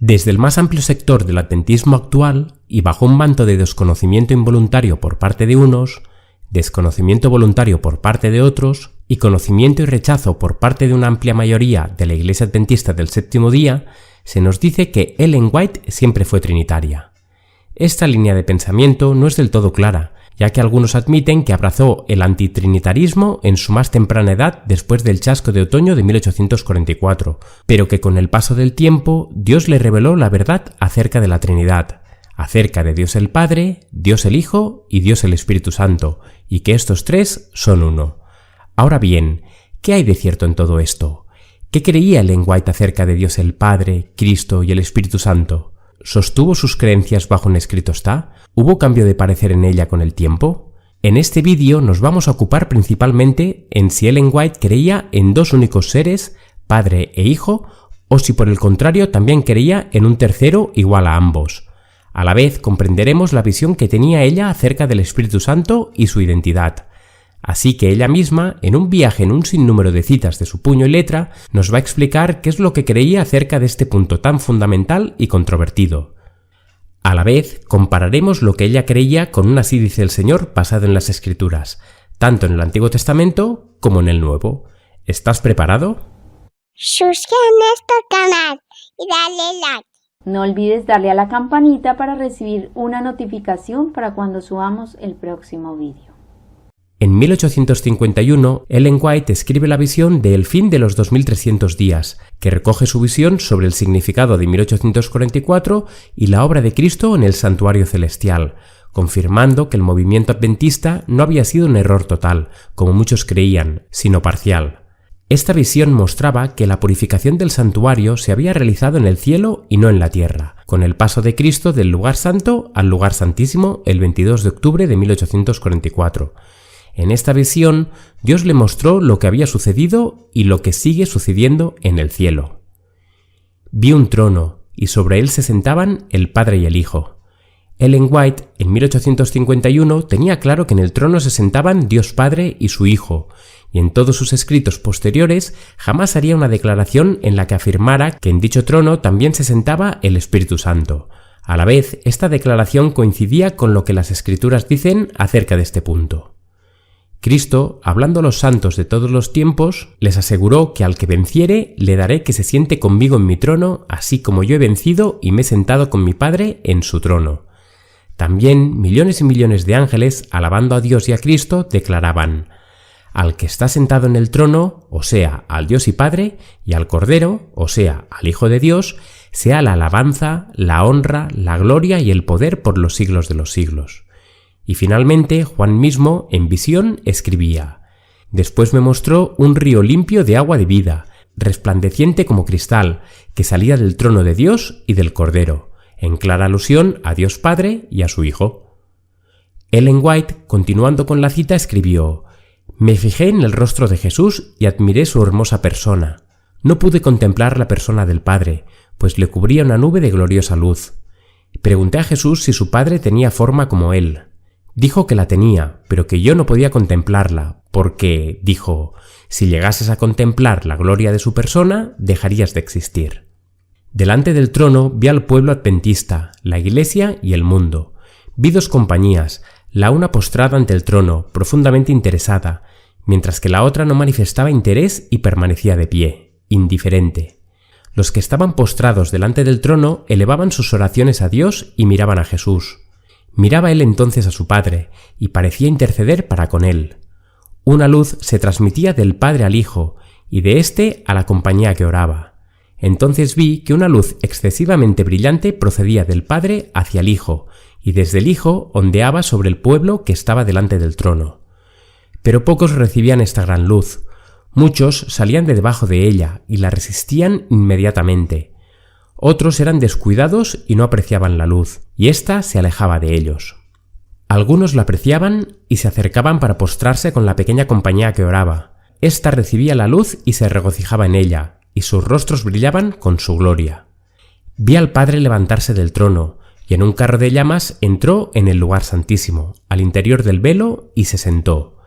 Desde el más amplio sector del adventismo actual, y bajo un manto de desconocimiento involuntario por parte de unos, desconocimiento voluntario por parte de otros, y conocimiento y rechazo por parte de una amplia mayoría de la Iglesia Adventista del Séptimo Día, se nos dice que Ellen White siempre fue trinitaria. Esta línea de pensamiento no es del todo clara, ya que algunos admiten que abrazó el antitrinitarismo en su más temprana edad después del chasco de otoño de 1844, pero que con el paso del tiempo Dios le reveló la verdad acerca de la Trinidad, acerca de Dios el Padre, Dios el Hijo y Dios el Espíritu Santo, y que estos tres son uno. Ahora bien, ¿qué hay de cierto en todo esto? ¿Qué creía Ellen White acerca de Dios el Padre, Cristo y el Espíritu Santo? ¿Sostuvo sus creencias bajo un escrito está? ¿Hubo cambio de parecer en ella con el tiempo? En este vídeo nos vamos a ocupar principalmente en si Ellen White creía en dos únicos seres, Padre e Hijo, o si por el contrario también creía en un tercero igual a ambos. A la vez comprenderemos la visión que tenía ella acerca del Espíritu Santo y su identidad. Así que ella misma, en un viaje en un sinnúmero de citas de su puño y letra, nos va a explicar qué es lo que creía acerca de este punto tan fundamental y controvertido. A la vez, compararemos lo que ella creía con un así dice el Señor basado en las Escrituras, tanto en el Antiguo Testamento como en el Nuevo. ¿Estás preparado? Suscríbete a nuestro canal y dale like. No olvides darle a la campanita para recibir una notificación para cuando subamos el próximo vídeo. En 1851, Ellen White escribe la visión de El fin de los 2300 días, que recoge su visión sobre el significado de 1844 y la obra de Cristo en el santuario celestial, confirmando que el movimiento adventista no había sido un error total, como muchos creían, sino parcial. Esta visión mostraba que la purificación del santuario se había realizado en el cielo y no en la tierra, con el paso de Cristo del lugar santo al lugar santísimo el 22 de octubre de 1844. En esta visión, Dios le mostró lo que había sucedido y lo que sigue sucediendo en el cielo. Vi un trono, y sobre él se sentaban el Padre y el Hijo. Ellen White, en 1851, tenía claro que en el trono se sentaban Dios Padre y su Hijo, y en todos sus escritos posteriores jamás haría una declaración en la que afirmara que en dicho trono también se sentaba el Espíritu Santo. A la vez, esta declaración coincidía con lo que las Escrituras dicen acerca de este punto. Cristo, hablando a los santos de todos los tiempos, les aseguró que al que venciere le daré que se siente conmigo en mi trono, así como yo he vencido y me he sentado con mi Padre en su trono. También millones y millones de ángeles, alabando a Dios y a Cristo, declaraban: al que está sentado en el trono, o sea, al Dios y Padre, y al Cordero, o sea, al Hijo de Dios, sea la alabanza, la honra, la gloria y el poder por los siglos de los siglos. Y finalmente, Juan mismo, en visión, escribía: después me mostró un río limpio de agua de vida, resplandeciente como cristal, que salía del trono de Dios y del Cordero, en clara alusión a Dios Padre y a su Hijo. Ellen White, continuando con la cita, escribió: me fijé en el rostro de Jesús y admiré su hermosa persona. No pude contemplar la persona del Padre, pues le cubría una nube de gloriosa luz. Pregunté a Jesús si su Padre tenía forma como él. Dijo que la tenía, pero que yo no podía contemplarla, porque, dijo, si llegases a contemplar la gloria de su persona, dejarías de existir. Delante del trono vi al pueblo adventista, la Iglesia y el mundo. Vi dos compañías, la una postrada ante el trono, profundamente interesada, mientras que la otra no manifestaba interés y permanecía de pie, indiferente. Los que estaban postrados delante del trono elevaban sus oraciones a Dios y miraban a Jesús. Miraba él entonces a su Padre, y parecía interceder para con él. Una luz se transmitía del Padre al Hijo, y de éste a la compañía que oraba. Entonces vi que una luz excesivamente brillante procedía del Padre hacia el Hijo, y desde el Hijo ondeaba sobre el pueblo que estaba delante del trono. Pero pocos recibían esta gran luz. Muchos salían de debajo de ella, y la resistían inmediatamente. Otros eran descuidados y no apreciaban la luz, y ésta se alejaba de ellos. Algunos la apreciaban y se acercaban para postrarse con la pequeña compañía que oraba. Ésta recibía la luz y se regocijaba en ella, y sus rostros brillaban con su gloria. Vi al Padre levantarse del trono, y en un carro de llamas entró en el lugar santísimo, al interior del velo, y se sentó.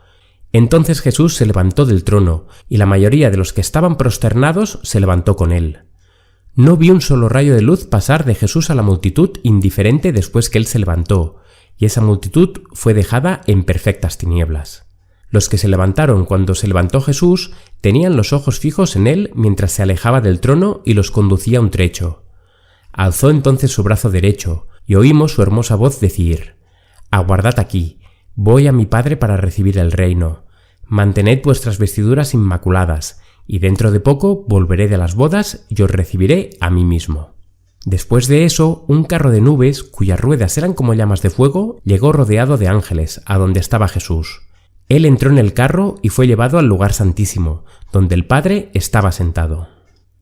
Entonces Jesús se levantó del trono, y la mayoría de los que estaban prosternados se levantó con él. No vi un solo rayo de luz pasar de Jesús a la multitud indiferente después que él se levantó, y esa multitud fue dejada en perfectas tinieblas. Los que se levantaron cuando se levantó Jesús tenían los ojos fijos en él mientras se alejaba del trono y los conducía un trecho. Alzó entonces su brazo derecho, y oímos su hermosa voz decir: «Aguardad aquí, voy a mi Padre para recibir el reino. Mantened vuestras vestiduras inmaculadas, y dentro de poco volveré de las bodas y os recibiré a mí mismo». Después de eso, un carro de nubes, cuyas ruedas eran como llamas de fuego, llegó rodeado de ángeles, a donde estaba Jesús. Él entró en el carro y fue llevado al lugar santísimo, donde el Padre estaba sentado.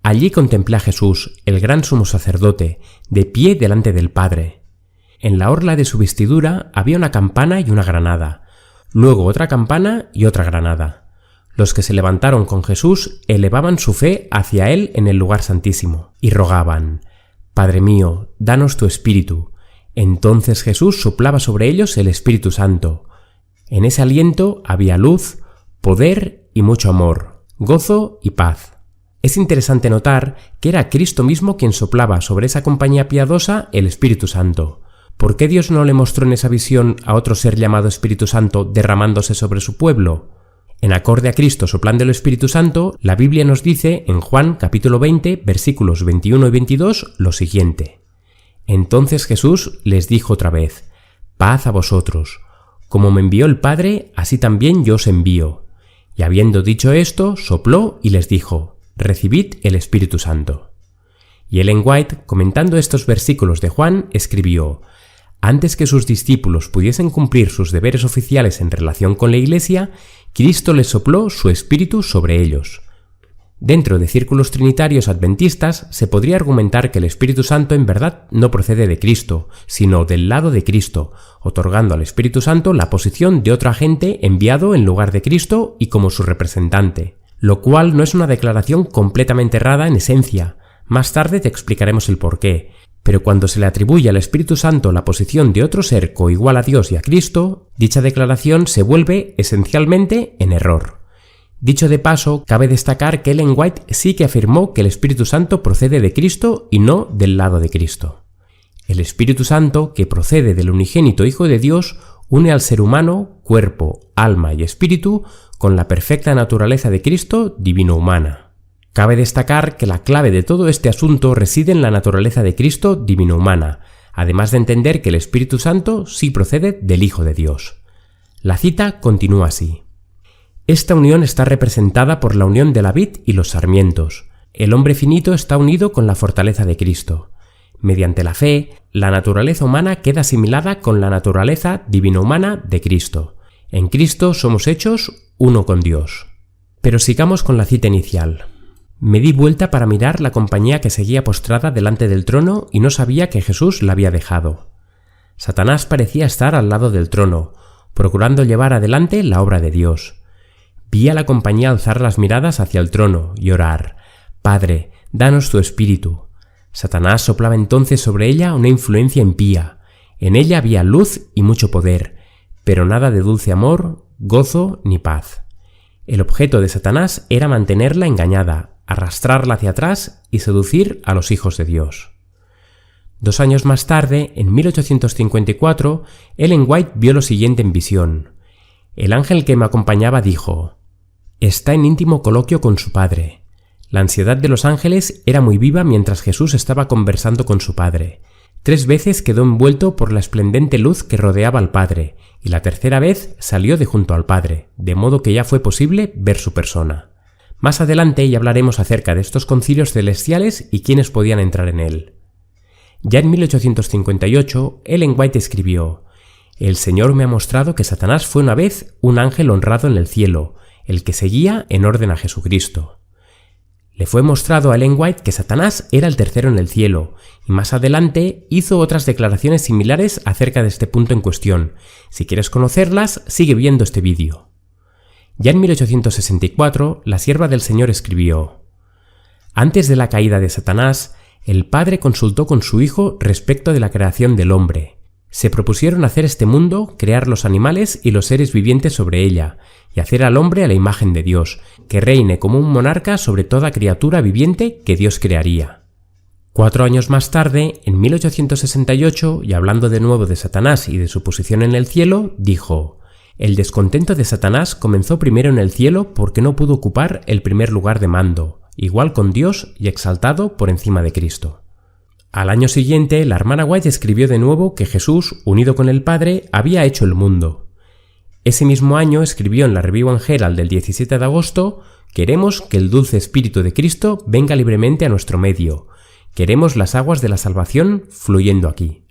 Allí contemplé a Jesús, el gran sumo sacerdote, de pie delante del Padre. En la orla de su vestidura había una campana y una granada, luego otra campana y otra granada. Los que se levantaron con Jesús elevaban su fe hacia él en el lugar santísimo, y rogaban: «Padre mío, danos tu Espíritu». Entonces Jesús soplaba sobre ellos el Espíritu Santo. En ese aliento había luz, poder y mucho amor, gozo y paz. Es interesante notar que era Cristo mismo quien soplaba sobre esa compañía piadosa el Espíritu Santo. ¿Por qué Dios no le mostró en esa visión a otro ser llamado Espíritu Santo derramándose sobre su pueblo? En acorde a Cristo soplando el Espíritu Santo, la Biblia nos dice en Juan capítulo 20, versículos 21 y 22 lo siguiente: «Entonces Jesús les dijo otra vez: Paz a vosotros. Como me envió el Padre, así también yo os envío». Y habiendo dicho esto, sopló y les dijo: «Recibid el Espíritu Santo». Y Ellen White, comentando estos versículos de Juan, escribió: «Antes que sus discípulos pudiesen cumplir sus deberes oficiales en relación con la Iglesia, Cristo les sopló su Espíritu sobre ellos». Dentro de círculos trinitarios adventistas se podría argumentar que el Espíritu Santo en verdad no procede de Cristo, sino del lado de Cristo, otorgando al Espíritu Santo la posición de otro agente enviado en lugar de Cristo y como su representante, lo cual no es una declaración completamente errada en esencia. Más tarde te explicaremos el porqué. Pero cuando se le atribuye al Espíritu Santo la posición de otro ser coigual a Dios y a Cristo, dicha declaración se vuelve esencialmente en error. Dicho de paso, cabe destacar que Ellen White sí que afirmó que el Espíritu Santo procede de Cristo y no del lado de Cristo. El Espíritu Santo, que procede del unigénito Hijo de Dios, une al ser humano, cuerpo, alma y espíritu, con la perfecta naturaleza de Cristo divino-humana. Cabe destacar que la clave de todo este asunto reside en la naturaleza de Cristo divino-humana, además de entender que el Espíritu Santo sí procede del Hijo de Dios. La cita continúa así: «Esta unión está representada por la unión de la vid y los sarmientos. El hombre finito está unido con la fortaleza de Cristo. Mediante la fe, la naturaleza humana queda asimilada con la naturaleza divino-humana de Cristo. En Cristo somos hechos uno con Dios». Pero sigamos con la cita inicial. «Me di vuelta para mirar la compañía que seguía postrada delante del trono y no sabía que Jesús la había dejado. Satanás parecía estar al lado del trono, procurando llevar adelante la obra de Dios. Vi a la compañía alzar las miradas hacia el trono y orar: «Padre, danos tu Espíritu». Satanás soplaba entonces sobre ella una influencia impía. En ella había luz y mucho poder, pero nada de dulce amor, gozo ni paz. El objeto de Satanás era mantenerla engañada, arrastrarla hacia atrás y seducir a los hijos de Dios. 2 años más tarde, en 1854, Ellen White vio lo siguiente en visión. El ángel que me acompañaba dijo: «Está en íntimo coloquio con su Padre». La ansiedad de los ángeles era muy viva mientras Jesús estaba conversando con su Padre. 3 veces quedó envuelto por la esplendente luz que rodeaba al Padre, y la tercera vez salió de junto al Padre, de modo que ya fue posible ver su persona. Más adelante ya hablaremos acerca de estos concilios celestiales y quiénes podían entrar en él. Ya en 1858, Ellen White escribió: «El Señor me ha mostrado que Satanás fue una vez un ángel honrado en el cielo, el que seguía en orden a Jesucristo». Le fue mostrado a Ellen White que Satanás era el tercero en el cielo, y más adelante hizo otras declaraciones similares acerca de este punto en cuestión. Si quieres conocerlas, sigue viendo este vídeo. Ya en 1864, la sierva del Señor escribió: «Antes de la caída de Satanás, el Padre consultó con su Hijo respecto de la creación del hombre. Se propusieron hacer este mundo, crear los animales y los seres vivientes sobre ella, y hacer al hombre a la imagen de Dios, que reine como un monarca sobre toda criatura viviente que Dios crearía. 4 años más tarde, en 1868, y hablando de nuevo de Satanás y de su posición en el cielo, dijo: «El descontento de Satanás comenzó primero en el cielo porque no pudo ocupar el primer lugar de mando, igual con Dios y exaltado por encima de Cristo». Al año siguiente, la hermana White escribió de nuevo que Jesús, unido con el Padre, había hecho el mundo. Ese mismo año escribió en la Review and Herald del 17 de agosto: «Queremos que el dulce Espíritu de Cristo venga libremente a nuestro medio. Queremos las aguas de la salvación fluyendo aquí».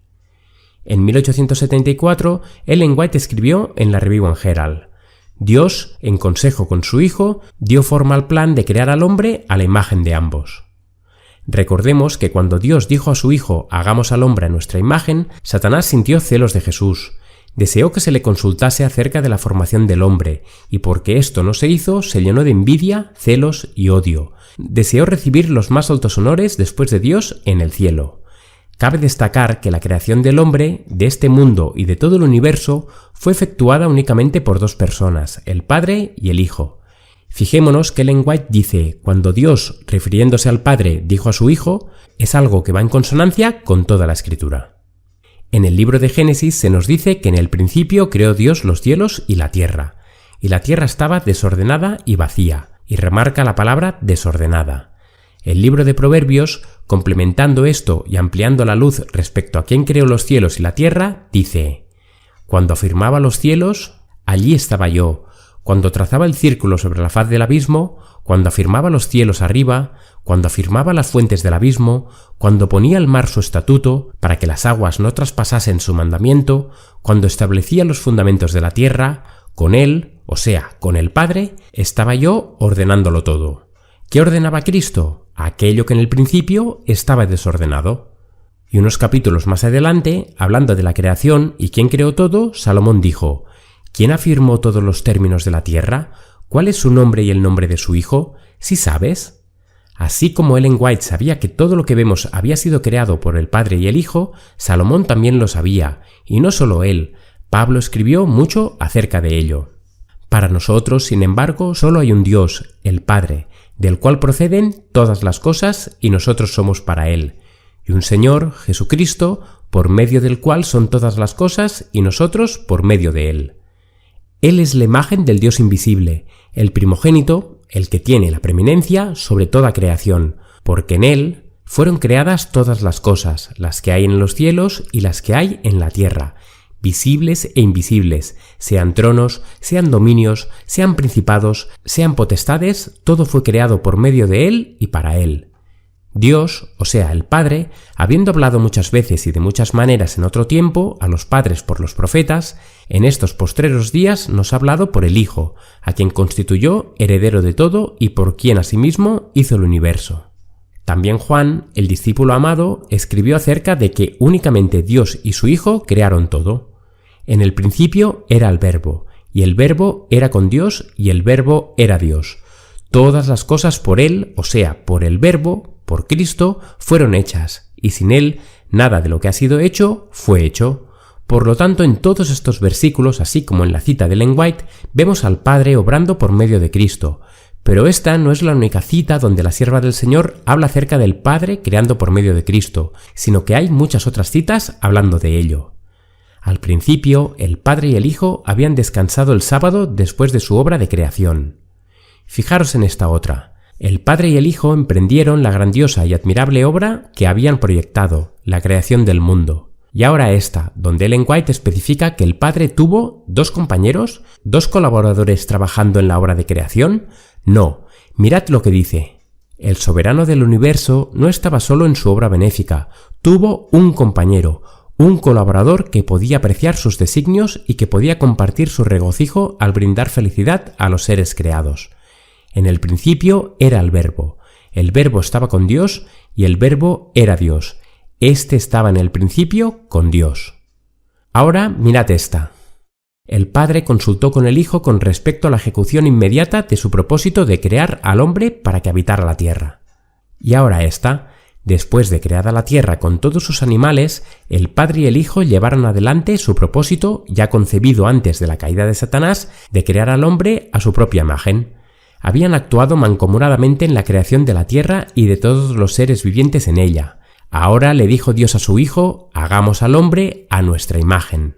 En 1874, Ellen White escribió en la Review and Herald: «Dios, en consejo con su Hijo, dio forma al plan de crear al hombre a la imagen de ambos». Recordemos que cuando Dios dijo a su Hijo: «Hagamos al hombre a nuestra imagen», Satanás sintió celos de Jesús. Deseó que se le consultase acerca de la formación del hombre, y porque esto no se hizo, se llenó de envidia, celos y odio. Deseó recibir los más altos honores después de Dios en el cielo. Cabe destacar que la creación del hombre, de este mundo y de todo el universo, fue efectuada únicamente por dos personas, el Padre y el Hijo. Fijémonos que Ellen White dice: «Cuando Dios, refiriéndose al Padre, dijo a su Hijo», es algo que va en consonancia con toda la Escritura. En el libro de Génesis se nos dice que en el principio creó Dios los cielos y la tierra estaba desordenada y vacía, y remarca la palabra desordenada. El libro de Proverbios, complementando esto y ampliando la luz respecto a quién creó los cielos y la tierra, dice: «Cuando afirmaba los cielos, allí estaba yo. Cuando trazaba el círculo sobre la faz del abismo, cuando afirmaba los cielos arriba, cuando afirmaba las fuentes del abismo, cuando ponía al mar su estatuto, para que las aguas no traspasasen su mandamiento, cuando establecía los fundamentos de la tierra, con él, o sea, con el Padre, estaba yo ordenándolo todo». ¿Qué ordenaba Cristo? Aquello que en el principio estaba desordenado. Y unos capítulos más adelante, hablando de la creación y quién creó todo, Salomón dijo: «¿Quién afirmó todos los términos de la tierra? ¿Cuál es su nombre y el nombre de su Hijo? ¿Sí sabes?». Así como Ellen White sabía que todo lo que vemos había sido creado por el Padre y el Hijo, Salomón también lo sabía, y no solo él. Pablo escribió mucho acerca de ello. Para nosotros, sin embargo, solo hay un Dios, el Padre, del cual proceden todas las cosas y nosotros somos para Él, y un Señor, Jesucristo, por medio del cual son todas las cosas y nosotros por medio de Él. Él es la imagen del Dios invisible, el primogénito, el que tiene la preeminencia sobre toda creación, porque en Él fueron creadas todas las cosas, las que hay en los cielos y las que hay en la tierra, visibles e invisibles, sean tronos, sean dominios, sean principados, sean potestades, todo fue creado por medio de Él y para Él. Dios, o sea, el Padre, habiendo hablado muchas veces y de muchas maneras en otro tiempo a los padres por los profetas, en estos postreros días nos ha hablado por el Hijo, a quien constituyó heredero de todo y por quien asimismo hizo el universo. También Juan, el discípulo amado, escribió acerca de que únicamente Dios y su Hijo crearon todo. En el principio era el Verbo, y el Verbo era con Dios, y el Verbo era Dios. Todas las cosas por Él, o sea, por el Verbo, por Cristo, fueron hechas, y sin Él, nada de lo que ha sido hecho fue hecho. Por lo tanto, en todos estos versículos, así como en la cita de Ellen White, vemos al Padre obrando por medio de Cristo. Pero esta no es la única cita donde la sierva del Señor habla acerca del Padre creando por medio de Cristo, sino que hay muchas otras citas hablando de ello. Al principio, el Padre y el Hijo habían descansado el sábado después de su obra de creación. Fijaros en esta otra. El Padre y el Hijo emprendieron la grandiosa y admirable obra que habían proyectado, la creación del mundo. Y ahora esta, donde Ellen White especifica que el Padre tuvo dos compañeros, dos colaboradores trabajando en la obra de creación. No, mirad lo que dice. El soberano del universo no estaba solo en su obra benéfica, tuvo un compañero, un colaborador que podía apreciar sus designios y que podía compartir su regocijo al brindar felicidad a los seres creados. En el principio era el Verbo estaba con Dios y el Verbo era Dios. Este estaba en el principio con Dios. Ahora mirad esta. El Padre consultó con el Hijo con respecto a la ejecución inmediata de su propósito de crear al hombre para que habitara la tierra. Y ahora esta, después de creada la tierra con todos sus animales, el Padre y el Hijo llevaron adelante su propósito, ya concebido antes de la caída de Satanás, de crear al hombre a su propia imagen. Habían actuado mancomunadamente en la creación de la tierra y de todos los seres vivientes en ella. Ahora le dijo Dios a su Hijo: hagamos al hombre a nuestra imagen.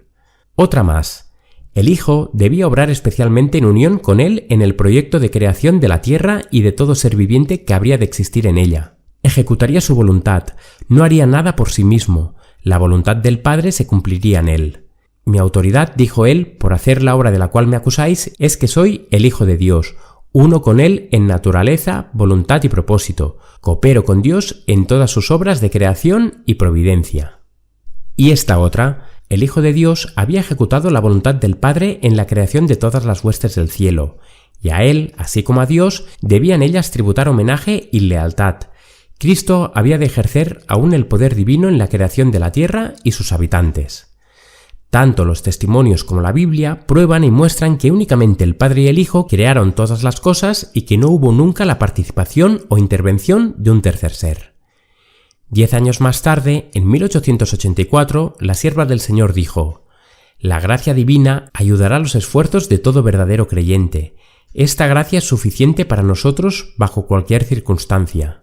Otra más. El Hijo debía obrar especialmente en unión con Él en el proyecto de creación de la tierra y de todo ser viviente que habría de existir en ella. Ejecutaría su voluntad, no haría nada por sí mismo, la voluntad del Padre se cumpliría en Él. Mi autoridad, dijo Él, por hacer la obra de la cual me acusáis, es que soy el Hijo de Dios, uno con Él en naturaleza, voluntad y propósito, coopero con Dios en todas sus obras de creación y providencia. Y esta otra, el Hijo de Dios había ejecutado la voluntad del Padre en la creación de todas las huestes del cielo, y a Él, así como a Dios, debían ellas tributar homenaje y lealtad. Cristo había de ejercer aún el poder divino en la creación de la tierra y sus habitantes. Tanto los testimonios como la Biblia prueban y muestran que únicamente el Padre y el Hijo crearon todas las cosas y que no hubo nunca la participación o intervención de un tercer ser. 10 años más tarde, en 1884, la sierva del Señor dijo: «La gracia divina ayudará a los esfuerzos de todo verdadero creyente. Esta gracia es suficiente para nosotros bajo cualquier circunstancia.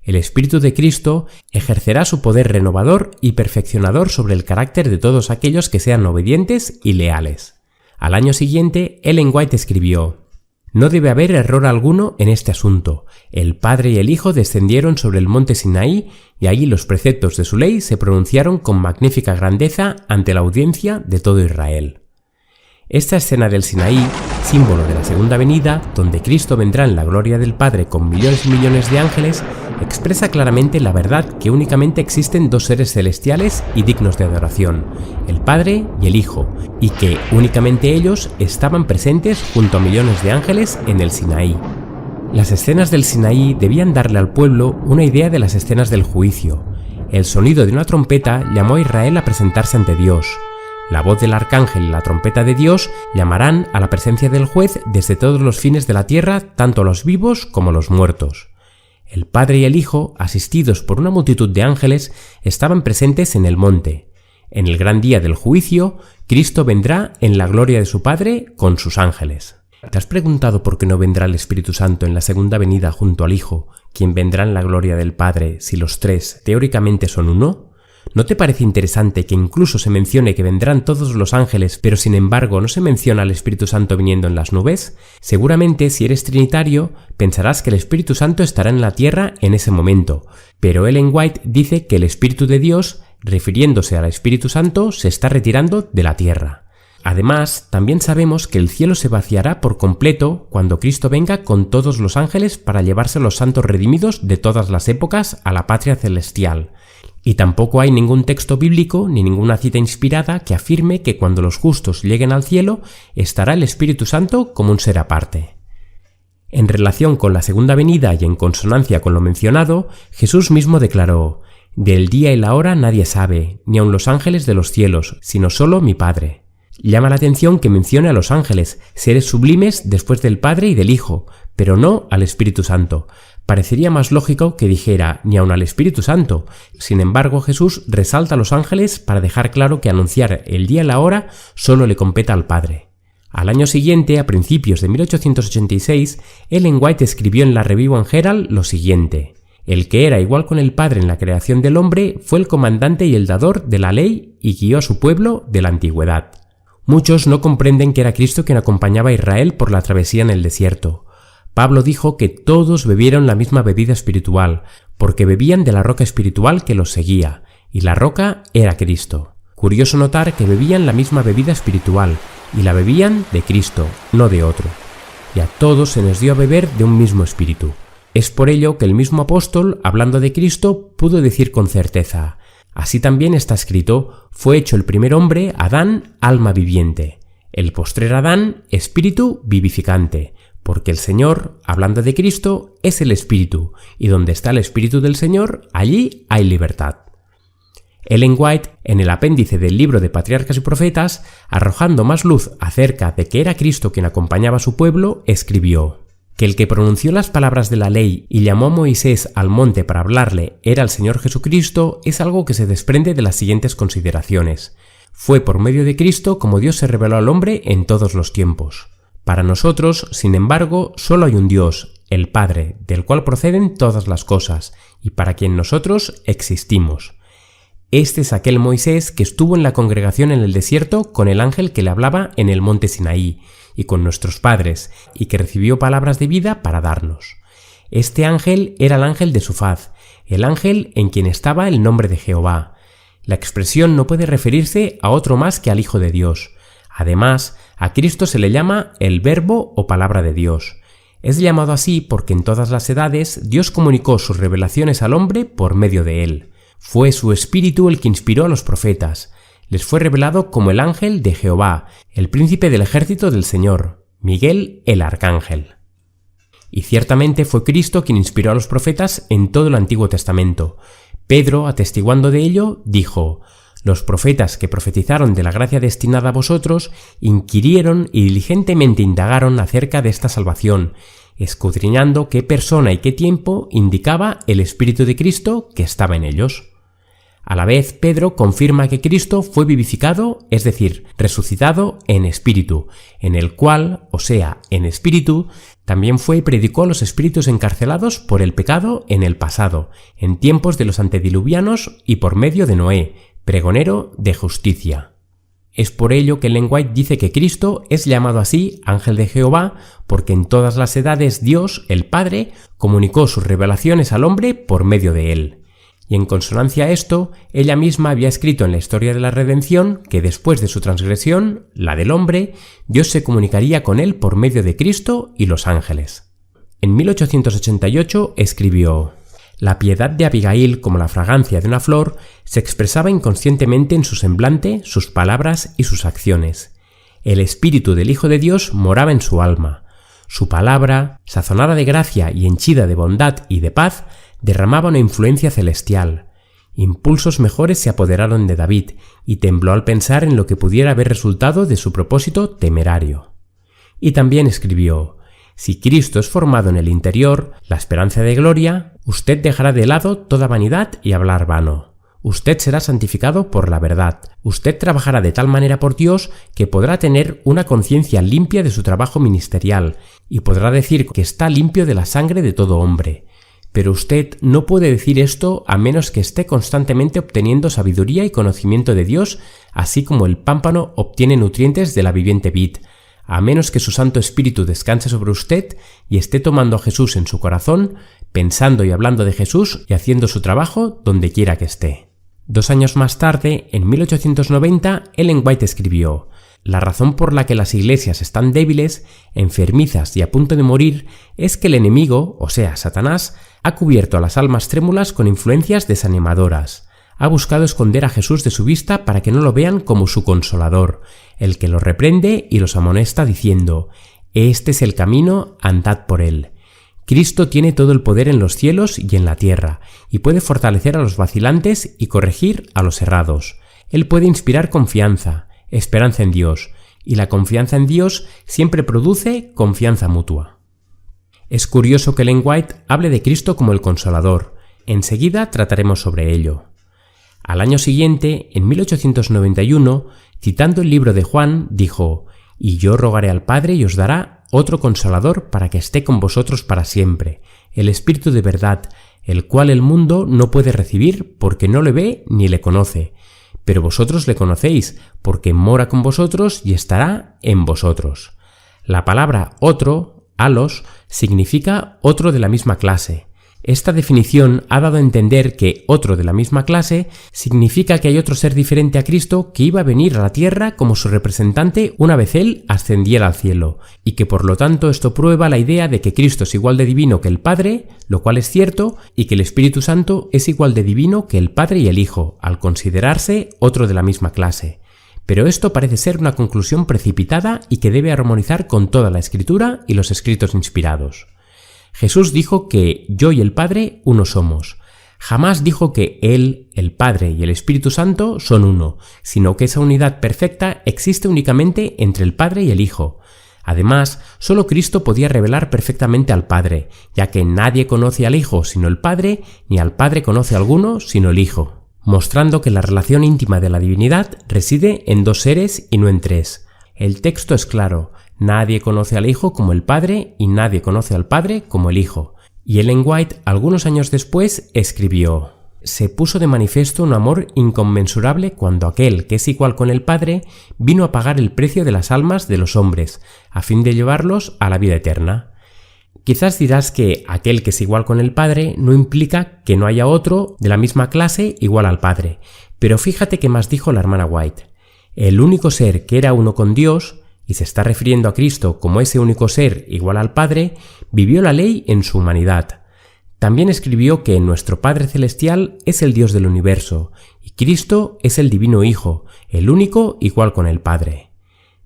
El Espíritu de Cristo ejercerá su poder renovador y perfeccionador sobre el carácter de todos aquellos que sean obedientes y leales». Al año siguiente, Ellen White escribió: «No debe haber error alguno en este asunto. El Padre y el Hijo descendieron sobre el monte Sinaí y allí los preceptos de su ley se pronunciaron con magnífica grandeza ante la audiencia de todo Israel». Esta escena del Sinaí, símbolo de la segunda venida, donde Cristo vendrá en la gloria del Padre con millones y millones de ángeles, expresa claramente la verdad que únicamente existen dos seres celestiales y dignos de adoración, el Padre y el Hijo, y que únicamente ellos estaban presentes junto a millones de ángeles en el Sinaí. Las escenas del Sinaí debían darle al pueblo una idea de las escenas del juicio. El sonido de una trompeta llamó a Israel a presentarse ante Dios. La voz del arcángel y la trompeta de Dios llamarán a la presencia del juez desde todos los fines de la tierra, tanto los vivos como los muertos. El Padre y el Hijo, asistidos por una multitud de ángeles, estaban presentes en el monte. En el gran día del juicio, Cristo vendrá en la gloria de su Padre con sus ángeles. ¿Te has preguntado por qué no vendrá el Espíritu Santo en la segunda venida junto al Hijo, quien vendrá en la gloria del Padre, si los tres teóricamente son uno? ¿No te parece interesante que incluso se mencione que vendrán todos los ángeles, pero sin embargo no se menciona al Espíritu Santo viniendo en las nubes? Seguramente, si eres trinitario, pensarás que el Espíritu Santo estará en la tierra en ese momento, pero Ellen White dice que el Espíritu de Dios, refiriéndose al Espíritu Santo, se está retirando de la tierra. Además, también sabemos que el cielo se vaciará por completo cuando Cristo venga con todos los ángeles para llevarse a los santos redimidos de todas las épocas a la patria celestial. Y tampoco hay ningún texto bíblico ni ninguna cita inspirada que afirme que cuando los justos lleguen al cielo estará el Espíritu Santo como un ser aparte. En relación con la segunda venida y en consonancia con lo mencionado, Jesús mismo declaró: «Del día y la hora nadie sabe, ni aun los ángeles de los cielos, sino solo mi Padre». Llama la atención que mencione a los ángeles, seres sublimes después del Padre y del Hijo, pero no al Espíritu Santo. Parecería más lógico que dijera ni aun al Espíritu Santo. Sin embargo, Jesús resalta a los ángeles para dejar claro que anunciar el día y la hora solo le compete al Padre. Al año siguiente, a principios de 1886, Ellen White escribió en la Review and Herald lo siguiente: «El que era igual con el Padre en la creación del hombre fue el comandante y el dador de la ley y guió a su pueblo de la antigüedad». Muchos no comprenden que era Cristo quien acompañaba a Israel por la travesía en el desierto. Pablo dijo que todos bebieron la misma bebida espiritual, porque bebían de la roca espiritual que los seguía, y la roca era Cristo. Curioso notar que bebían la misma bebida espiritual, y la bebían de Cristo, no de otro. Y a todos se nos dio a beber de un mismo espíritu. Es por ello que el mismo apóstol, hablando de Cristo, pudo decir con certeza: «Así también está escrito, fue hecho el primer hombre, Adán, alma viviente, el postrer Adán, espíritu vivificante, porque el Señor, hablando de Cristo, es el Espíritu, y donde está el Espíritu del Señor, allí hay libertad». Ellen White, en el apéndice del libro de Patriarcas y Profetas, arrojando más luz acerca de que era Cristo quien acompañaba a su pueblo, escribió que el que pronunció las palabras de la ley y llamó a Moisés al monte para hablarle era el Señor Jesucristo es algo que se desprende de las siguientes consideraciones. Fue por medio de Cristo como Dios se reveló al hombre en todos los tiempos. Para nosotros, sin embargo, solo hay un Dios, el Padre, del cual proceden todas las cosas, y para quien nosotros existimos. Este es aquel Moisés que estuvo en la congregación en el desierto con el ángel que le hablaba en el monte Sinaí, y con nuestros padres, y que recibió palabras de vida para darnos. Este ángel era el ángel de su faz, el ángel en quien estaba el nombre de Jehová. La expresión no puede referirse a otro más que al Hijo de Dios. Además, a Cristo se le llama el Verbo o Palabra de Dios. Es llamado así porque en todas las edades Dios comunicó sus revelaciones al hombre por medio de él. Fue su espíritu el que inspiró a los profetas. Les fue revelado como el ángel de Jehová, el príncipe del ejército del Señor, Miguel el arcángel. Y ciertamente fue Cristo quien inspiró a los profetas en todo el Antiguo Testamento. Pedro, atestiguando de ello, dijo: «Los profetas que profetizaron de la gracia destinada a vosotros inquirieron y diligentemente indagaron acerca de esta salvación, escudriñando qué persona y qué tiempo indicaba el Espíritu de Cristo que estaba en ellos». A la vez, Pedro confirma que Cristo fue vivificado, es decir, resucitado en espíritu, en el cual, o sea, en espíritu, también fue y predicó a los espíritus encarcelados por el pecado en el pasado, en tiempos de los antediluvianos y por medio de Noé, pregonero de justicia. Es por ello que Ellen White dice que Cristo es llamado así ángel de Jehová, porque en todas las edades Dios, el Padre, comunicó sus revelaciones al hombre por medio de él. Y en consonancia a esto, ella misma había escrito en la historia de la redención que después de su transgresión, la del hombre, Dios se comunicaría con él por medio de Cristo y los ángeles. En 1888 escribió: «La piedad de Abigail, como la fragancia de una flor, se expresaba inconscientemente en su semblante, sus palabras y sus acciones. El espíritu del Hijo de Dios moraba en su alma. Su palabra, sazonada de gracia y henchida de bondad y de paz, derramaba una influencia celestial. Impulsos mejores se apoderaron de David, y tembló al pensar en lo que pudiera haber resultado de su propósito temerario». Y también escribió: «Si Cristo es formado en el interior, la esperanza de gloria, usted dejará de lado toda vanidad y hablar vano. Usted será santificado por la verdad. Usted trabajará de tal manera por Dios que podrá tener una conciencia limpia de su trabajo ministerial, y podrá decir que está limpio de la sangre de todo hombre. Pero usted no puede decir esto a menos que esté constantemente obteniendo sabiduría y conocimiento de Dios, así como el pámpano obtiene nutrientes de la viviente vid, a menos que su Santo Espíritu descanse sobre usted y esté tomando a Jesús en su corazón, pensando y hablando de Jesús y haciendo su trabajo donde quiera que esté». 2 años más tarde, en 1890, Ellen White escribió: «La razón por la que las iglesias están débiles, enfermizas y a punto de morir es que el enemigo, o sea, Satanás, ha cubierto a las almas trémulas con influencias desanimadoras. Ha buscado esconder a Jesús de su vista para que no lo vean como su consolador, el que los reprende y los amonesta diciendo: «Este es el camino, andad por él». Cristo tiene todo el poder en los cielos y en la tierra, y puede fortalecer a los vacilantes y corregir a los errados. Él puede inspirar confianza, esperanza en Dios, y la confianza en Dios siempre produce confianza mutua». Es curioso que Ellen White hable de Cristo como el Consolador. Enseguida trataremos sobre ello. Al año siguiente, en 1891, citando el libro de Juan, dijo: «Y yo rogaré al Padre y os dará otro Consolador para que esté con vosotros para siempre, el Espíritu de verdad, el cual el mundo no puede recibir porque no le ve ni le conoce. Pero vosotros le conocéis, porque mora con vosotros y estará en vosotros». La palabra otro, alos, significa otro de la misma clase. Esta definición ha dado a entender que otro de la misma clase significa que hay otro ser diferente a Cristo que iba a venir a la tierra como su representante una vez él ascendiera al cielo, y que por lo tanto esto prueba la idea de que Cristo es igual de divino que el Padre, lo cual es cierto, y que el Espíritu Santo es igual de divino que el Padre y el Hijo, al considerarse otro de la misma clase. Pero esto parece ser una conclusión precipitada y que debe armonizar con toda la Escritura y los escritos inspirados. Jesús dijo que yo y el Padre uno somos. Jamás dijo que Él, el Padre y el Espíritu Santo son uno, sino que esa unidad perfecta existe únicamente entre el Padre y el Hijo. Además, solo Cristo podía revelar perfectamente al Padre, ya que nadie conoce al Hijo sino el Padre, ni al Padre conoce a alguno sino el Hijo, mostrando que la relación íntima de la divinidad reside en dos seres y no en tres. El texto es claro: Nadie conoce al Hijo como el Padre y nadie conoce al Padre como el Hijo. Y Ellen White, algunos años después, escribió: se puso de manifiesto un amor inconmensurable cuando aquel que es igual con el Padre vino a pagar el precio de las almas de los hombres, a fin de llevarlos a la vida eterna. Quizás dirás que aquel que es igual con el Padre no implica que no haya otro de la misma clase igual al Padre, pero fíjate que más dijo la hermana White. El único ser que era uno con Dios, y se está refiriendo a Cristo como ese único ser igual al Padre, vivió la ley en su humanidad. También escribió que nuestro Padre Celestial es el Dios del universo, y Cristo es el Divino Hijo, el único igual con el Padre.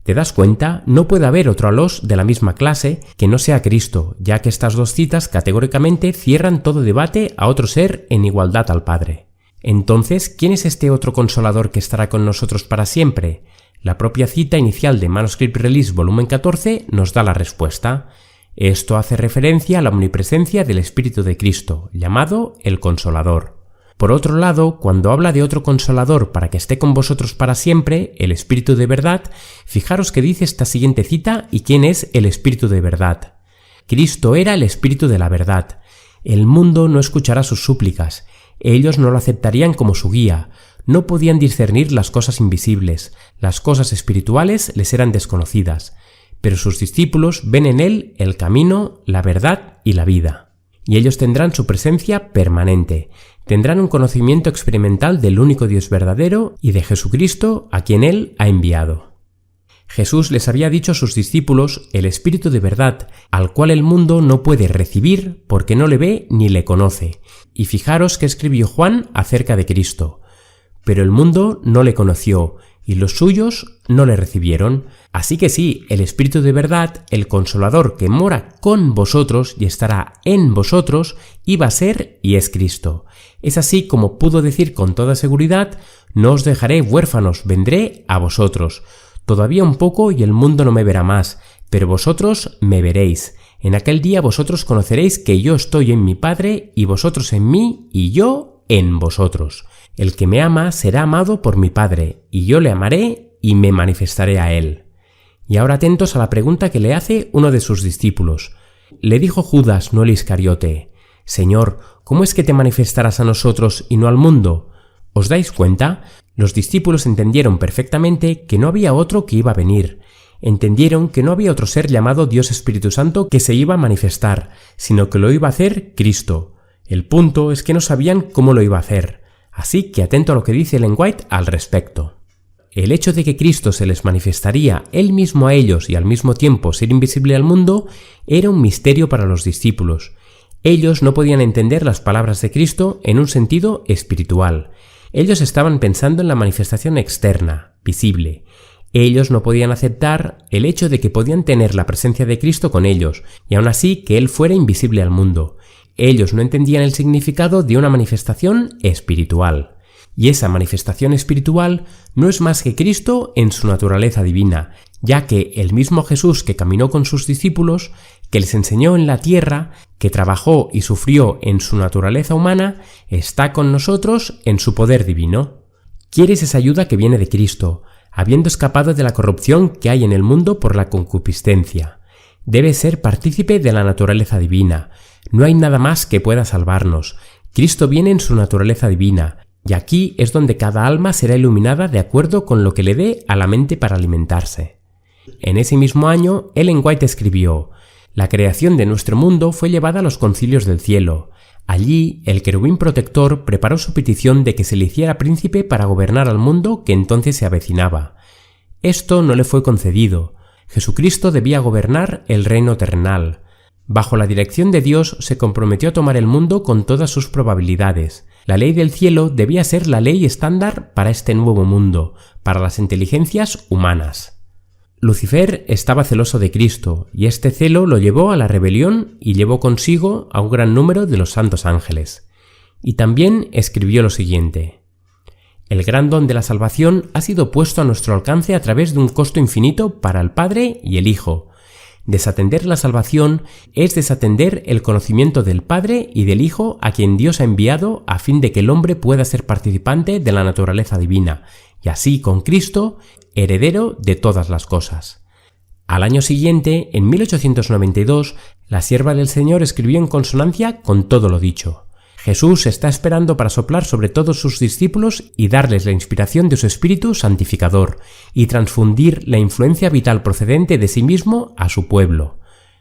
¿Te das cuenta? No puede haber otro alós de la misma clase que no sea Cristo, ya que estas dos citas categóricamente cierran todo debate a otro ser en igualdad al Padre. Entonces, ¿quién es este otro Consolador que estará con nosotros para siempre? La propia cita inicial de Manuscript Release volumen 14 nos da la respuesta. Esto hace referencia a la omnipresencia del Espíritu de Cristo, llamado el Consolador. Por otro lado, cuando habla de otro Consolador para que esté con vosotros para siempre, el Espíritu de verdad, fijaros que dice esta siguiente cita y quién es el Espíritu de verdad. Cristo era el Espíritu de la verdad. El mundo no escuchará sus súplicas. Ellos no lo aceptarían como su guía. No podían discernir las cosas invisibles. Las cosas espirituales les eran desconocidas. Pero sus discípulos ven en él el camino, la verdad y la vida. Y ellos tendrán su presencia permanente. Tendrán un conocimiento experimental del único Dios verdadero y de Jesucristo a quien él ha enviado. Jesús les había dicho a sus discípulos el Espíritu de verdad, al cual el mundo no puede recibir porque no le ve ni le conoce. Y fijaros que escribió Juan acerca de Cristo. Pero el mundo no le conoció, y los suyos no le recibieron. Así que sí, el Espíritu de verdad, el Consolador que mora con vosotros y estará en vosotros, iba a ser y es Cristo. Es así como pudo decir con toda seguridad: no os dejaré huérfanos, vendré a vosotros. Todavía un poco y el mundo no me verá más, pero vosotros me veréis. En aquel día vosotros conoceréis que yo estoy en mi Padre y vosotros en mí y yo en vosotros. El que me ama será amado por mi Padre, y yo le amaré y me manifestaré a él. Y ahora atentos a la pregunta que le hace uno de sus discípulos. Le dijo Judas, no el Iscariote: Señor, ¿cómo es que te manifestarás a nosotros y no al mundo? ¿Os dais cuenta? Los discípulos entendieron perfectamente que no había otro que iba a venir. Entendieron que no había otro ser llamado Dios Espíritu Santo que se iba a manifestar, sino que lo iba a hacer Cristo. El punto es que no sabían cómo lo iba a hacer. Así que atento a lo que dice Ellen White al respecto. El hecho de que Cristo se les manifestaría él mismo a ellos y al mismo tiempo ser invisible al mundo era un misterio para los discípulos. Ellos no podían entender las palabras de Cristo en un sentido espiritual. Ellos estaban pensando en la manifestación externa, visible. Ellos no podían aceptar el hecho de que podían tener la presencia de Cristo con ellos, y aún así que Él fuera invisible al mundo. Ellos no entendían el significado de una manifestación espiritual. Y esa manifestación espiritual no es más que Cristo en su naturaleza divina, ya que el mismo Jesús que caminó con sus discípulos, que les enseñó en la tierra, que trabajó y sufrió en su naturaleza humana, está con nosotros en su poder divino. ¿Quieres esa ayuda que viene de Cristo, habiendo escapado de la corrupción que hay en el mundo por la concupiscencia? Debes ser partícipe de la naturaleza divina. No hay nada más que pueda salvarnos. Cristo viene en su naturaleza divina, y aquí es donde cada alma será iluminada de acuerdo con lo que le dé a la mente para alimentarse. En ese mismo año, Ellen White escribió: la creación de nuestro mundo fue llevada a los concilios del cielo. Allí, el querubín protector preparó su petición de que se le hiciera príncipe para gobernar al mundo que entonces se avecinaba. Esto no le fue concedido. Jesucristo debía gobernar el reino terrenal. Bajo la dirección de Dios se comprometió a tomar el mundo con todas sus probabilidades. La ley del cielo debía ser la ley estándar para este nuevo mundo, para las inteligencias humanas. Lucifer estaba celoso de Cristo, y este celo lo llevó a la rebelión y llevó consigo a un gran número de los santos ángeles. Y también escribió lo siguiente: el gran don de la salvación ha sido puesto a nuestro alcance a través de un costo infinito para el Padre y el Hijo. Desatender la salvación es desatender el conocimiento del Padre y del Hijo a quien Dios ha enviado a fin de que el hombre pueda ser participante de la naturaleza divina, y así con Cristo, heredero de todas las cosas. Al año siguiente, en 1892, la sierva del Señor escribió en consonancia con todo lo dicho. Jesús está esperando para soplar sobre todos sus discípulos y darles la inspiración de su Espíritu santificador y transfundir la influencia vital procedente de sí mismo a su pueblo.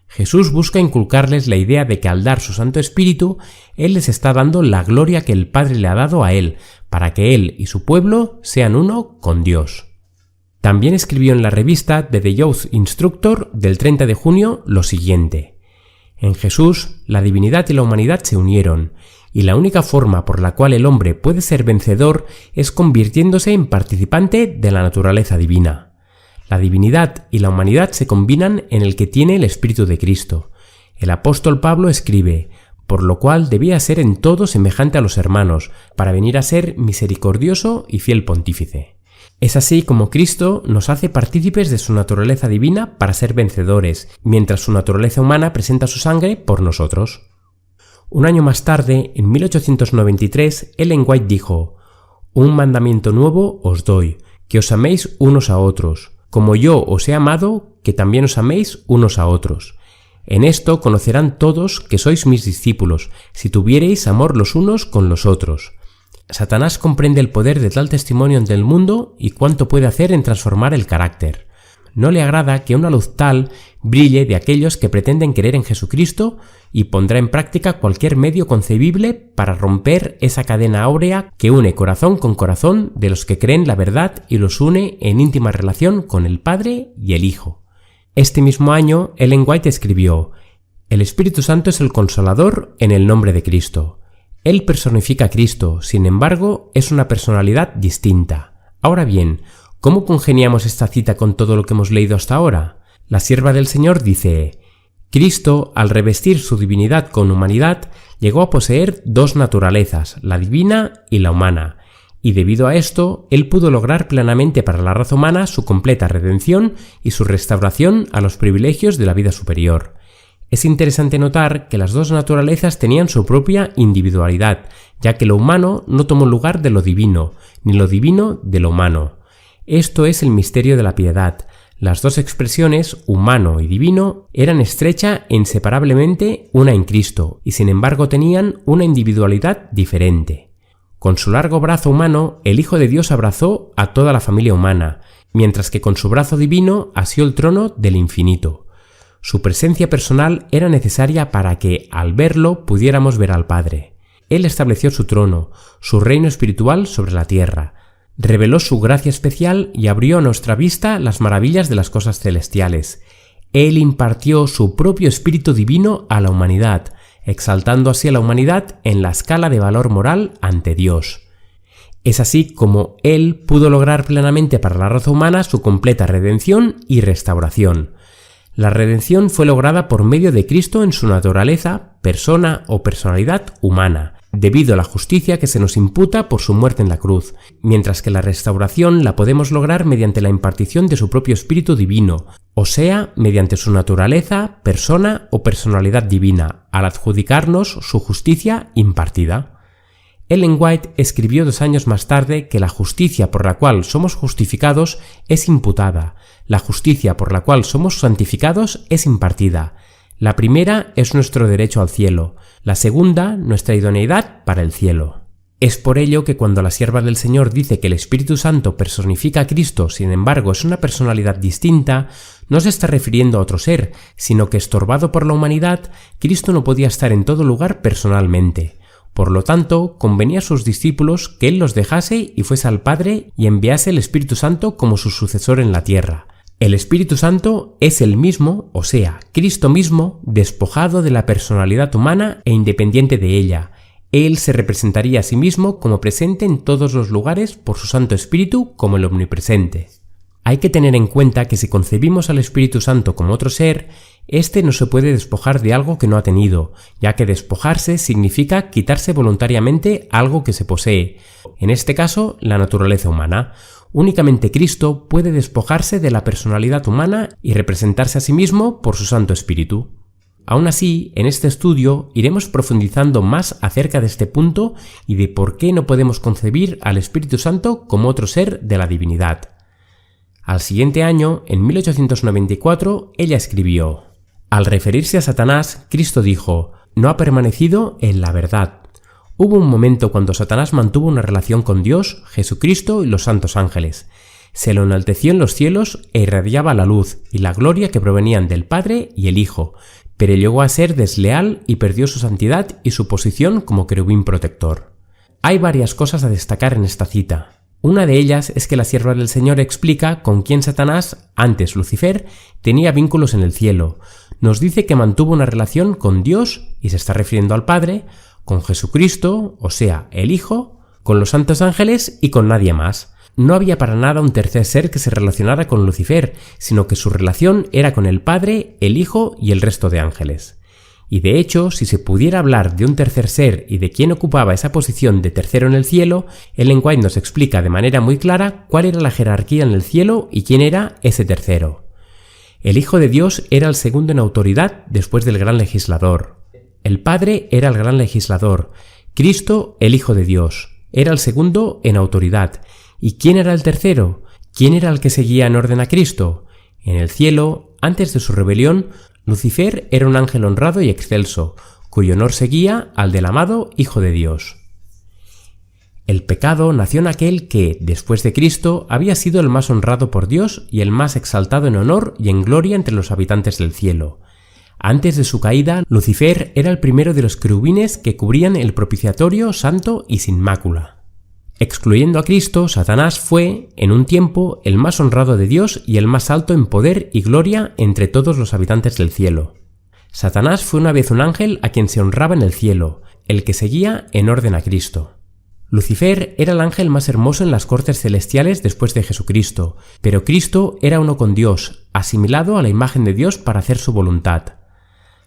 Jesús busca inculcarles la idea de que al dar su Santo Espíritu, Él les está dando la gloria que el Padre le ha dado a Él, para que Él y su pueblo sean uno con Dios. También escribió en la revista The Youth Instructor del 30 de junio lo siguiente: en Jesús, la divinidad y la humanidad se unieron, y la única forma por la cual el hombre puede ser vencedor es convirtiéndose en participante de la naturaleza divina. La divinidad y la humanidad se combinan en el que tiene el Espíritu de Cristo. El apóstol Pablo escribe: por lo cual debía ser en todo semejante a los hermanos, para venir a ser misericordioso y fiel pontífice. Es así como Cristo nos hace partícipes de su naturaleza divina para ser vencedores, mientras su naturaleza humana presenta su sangre por nosotros. Un año más tarde, en 1893, Ellen White dijo: «Un mandamiento nuevo os doy, que os améis unos a otros, como yo os he amado, que también os améis unos a otros. En esto conocerán todos que sois mis discípulos, si tuviereis amor los unos con los otros». Satanás comprende el poder de tal testimonio ante el mundo y cuánto puede hacer en transformar el carácter. No le agrada que una luz tal brille de aquellos que pretenden creer en Jesucristo y pondrá en práctica cualquier medio concebible para romper esa cadena áurea que une corazón con corazón de los que creen la verdad y los une en íntima relación con el Padre y el Hijo. Este mismo año, Ellen White escribió: «El Espíritu Santo es el Consolador en el nombre de Cristo. Él personifica a Cristo, sin embargo, es una personalidad distinta. Ahora bien, ¿cómo congeniamos esta cita con todo lo que hemos leído hasta ahora? La sierva del Señor dice: Cristo, al revestir su divinidad con humanidad, llegó a poseer dos naturalezas, la divina y la humana, y debido a esto, Él pudo lograr plenamente para la raza humana su completa redención y su restauración a los privilegios de la vida superior. Es interesante notar que las dos naturalezas tenían su propia individualidad, ya que lo humano no tomó lugar de lo divino, ni lo divino de lo humano. Esto es el misterio de la piedad. Las dos expresiones, humano y divino, eran estrecha e inseparablemente una en Cristo, y sin embargo tenían una individualidad diferente. Con su largo brazo humano, el Hijo de Dios abrazó a toda la familia humana, mientras que con su brazo divino asió el trono del infinito. Su presencia personal era necesaria para que, al verlo, pudiéramos ver al Padre. Él estableció su trono, su reino espiritual sobre la tierra, reveló su gracia especial y abrió a nuestra vista las maravillas de las cosas celestiales. Él impartió su propio espíritu divino a la humanidad, exaltando así a la humanidad en la escala de valor moral ante Dios. Es así como Él pudo lograr plenamente para la raza humana su completa redención y restauración. La redención fue lograda por medio de Cristo en su naturaleza, persona o personalidad humana, debido a la justicia que se nos imputa por su muerte en la cruz, mientras que la restauración la podemos lograr mediante la impartición de su propio Espíritu Divino, o sea, mediante su naturaleza, persona o personalidad divina, al adjudicarnos su justicia impartida. Ellen White escribió 2 años más tarde que la justicia por la cual somos justificados es imputada, la justicia por la cual somos santificados es impartida. La primera es nuestro derecho al cielo, la segunda nuestra idoneidad para el cielo. Es por ello que cuando la sierva del Señor dice que el Espíritu Santo personifica a Cristo, sin embargo es una personalidad distinta, no se está refiriendo a otro ser, sino que estorbado por la humanidad, Cristo no podía estar en todo lugar personalmente. Por lo tanto, convenía a sus discípulos que Él los dejase y fuese al Padre y enviase el Espíritu Santo como su sucesor en la tierra. El Espíritu Santo es el mismo, o sea, Cristo mismo, despojado de la personalidad humana e independiente de ella. Él se representaría a sí mismo como presente en todos los lugares por su Santo Espíritu como el omnipresente. Hay que tener en cuenta que si concebimos al Espíritu Santo como otro ser, éste no se puede despojar de algo que no ha tenido, ya que despojarse significa quitarse voluntariamente algo que se posee, en este caso la naturaleza humana. Únicamente Cristo puede despojarse de la personalidad humana y representarse a sí mismo por su Santo Espíritu. Aún así, en este estudio iremos profundizando más acerca de este punto y de por qué no podemos concebir al Espíritu Santo como otro ser de la divinidad. Al siguiente año, en 1894, ella escribió: al referirse a Satanás, Cristo dijo: no ha permanecido en la verdad. Hubo un momento cuando Satanás mantuvo una relación con Dios, Jesucristo y los santos ángeles. Se lo enalteció en los cielos e irradiaba la luz y la gloria que provenían del Padre y el Hijo, pero llegó a ser desleal y perdió su santidad y su posición como querubín protector. Hay varias cosas a destacar en esta cita. Una de ellas es que la sierva del Señor explica con quién Satanás, antes Lucifer, tenía vínculos en el cielo. Nos dice que mantuvo una relación con Dios, y se está refiriendo al Padre, con Jesucristo, o sea, el Hijo, con los santos ángeles y con nadie más. No había para nada un tercer ser que se relacionara con Lucifer, sino que su relación era con el Padre, el Hijo y el resto de ángeles. Y de hecho, si se pudiera hablar de un tercer ser y de quién ocupaba esa posición de tercero en el cielo, Ellen White nos explica de manera muy clara cuál era la jerarquía en el cielo y quién era ese tercero. El Hijo de Dios era el segundo en autoridad después del gran legislador. El Padre era el gran legislador. Cristo, el Hijo de Dios, era el segundo en autoridad. ¿Y quién era el tercero? ¿Quién era el que seguía en orden a Cristo? En el cielo, antes de su rebelión, Lucifer era un ángel honrado y excelso, cuyo honor seguía al del amado Hijo de Dios. El pecado nació en aquel que, después de Cristo, había sido el más honrado por Dios y el más exaltado en honor y en gloria entre los habitantes del cielo. Antes de su caída, Lucifer era el primero de los querubines que cubrían el propiciatorio santo y sin mácula. Excluyendo a Cristo, Satanás fue, en un tiempo, el más honrado de Dios y el más alto en poder y gloria entre todos los habitantes del cielo. Satanás fue una vez un ángel a quien se honraba en el cielo, el que seguía en orden a Cristo. Lucifer era el ángel más hermoso en las cortes celestiales después de Jesucristo, pero Cristo era uno con Dios, asimilado a la imagen de Dios para hacer su voluntad.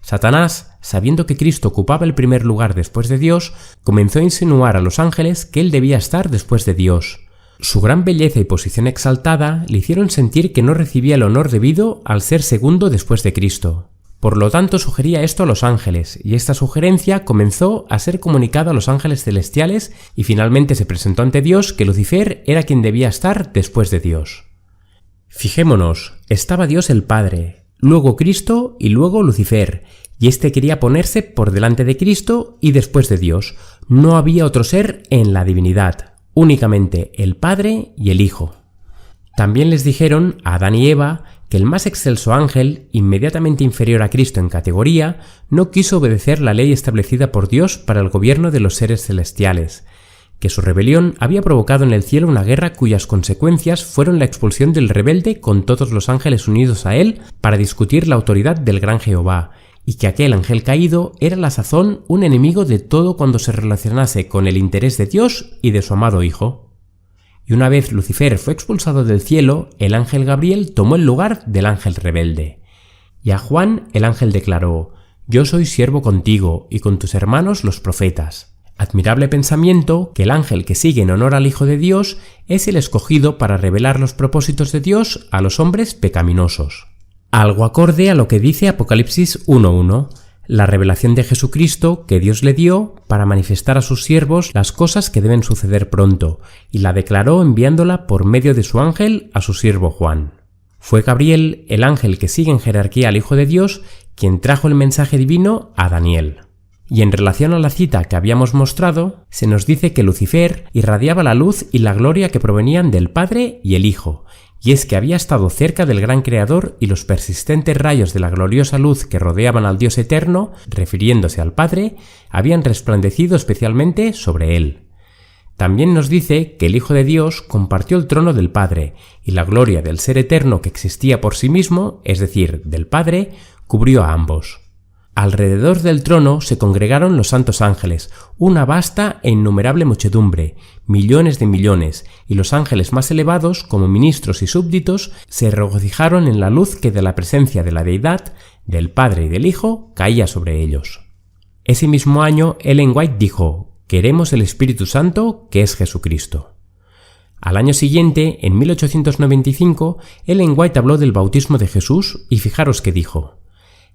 Satanás, sabiendo que Cristo ocupaba el primer lugar después de Dios, comenzó a insinuar a los ángeles que él debía estar después de Dios. Su gran belleza y posición exaltada le hicieron sentir que no recibía el honor debido al ser segundo después de Cristo. Por lo tanto, sugería esto a los ángeles, y esta sugerencia comenzó a ser comunicada a los ángeles celestiales y finalmente se presentó ante Dios que Lucifer era quien debía estar después de Dios. Fijémonos, estaba Dios el Padre, luego Cristo y luego Lucifer, y este quería ponerse por delante de Cristo y después de Dios. No había otro ser en la divinidad, únicamente el Padre y el Hijo. También les dijeron a Adán y Eva que el más excelso ángel, inmediatamente inferior a Cristo en categoría, no quiso obedecer la ley establecida por Dios para el gobierno de los seres celestiales, que su rebelión había provocado en el cielo una guerra cuyas consecuencias fueron la expulsión del rebelde con todos los ángeles unidos a él para discutir la autoridad del gran Jehová, y que aquel ángel caído era a la sazón un enemigo de todo cuando se relacionase con el interés de Dios y de su amado Hijo. Y una vez Lucifer fue expulsado del cielo, el ángel Gabriel tomó el lugar del ángel rebelde. Y a Juan el ángel declaró: «Yo soy siervo contigo y con tus hermanos los profetas». Admirable pensamiento que el ángel que sigue en honor al Hijo de Dios es el escogido para revelar los propósitos de Dios a los hombres pecaminosos. Algo acorde a lo que dice Apocalipsis 1:1, la revelación de Jesucristo que Dios le dio para manifestar a sus siervos las cosas que deben suceder pronto, y la declaró enviándola por medio de su ángel a su siervo Juan. Fue Gabriel, el ángel que sigue en jerarquía al Hijo de Dios, quien trajo el mensaje divino a Daniel. Y en relación a la cita que habíamos mostrado, se nos dice que Lucifer irradiaba la luz y la gloria que provenían del Padre y el Hijo, y es que había estado cerca del gran Creador y los persistentes rayos de la gloriosa luz que rodeaban al Dios eterno, refiriéndose al Padre, habían resplandecido especialmente sobre él. También nos dice que el Hijo de Dios compartió el trono del Padre, y la gloria del Ser eterno que existía por sí mismo, es decir, del Padre, cubrió a ambos. Alrededor del trono se congregaron los santos ángeles, una vasta e innumerable muchedumbre, millones de millones, y los ángeles más elevados, como ministros y súbditos, se regocijaron en la luz que de la presencia de la deidad, del Padre y del Hijo, caía sobre ellos. Ese mismo año, Ellen White dijo: «Queremos el Espíritu Santo, que es Jesucristo». Al año siguiente, en 1895, Ellen White habló del bautismo de Jesús y fijaros que dijo: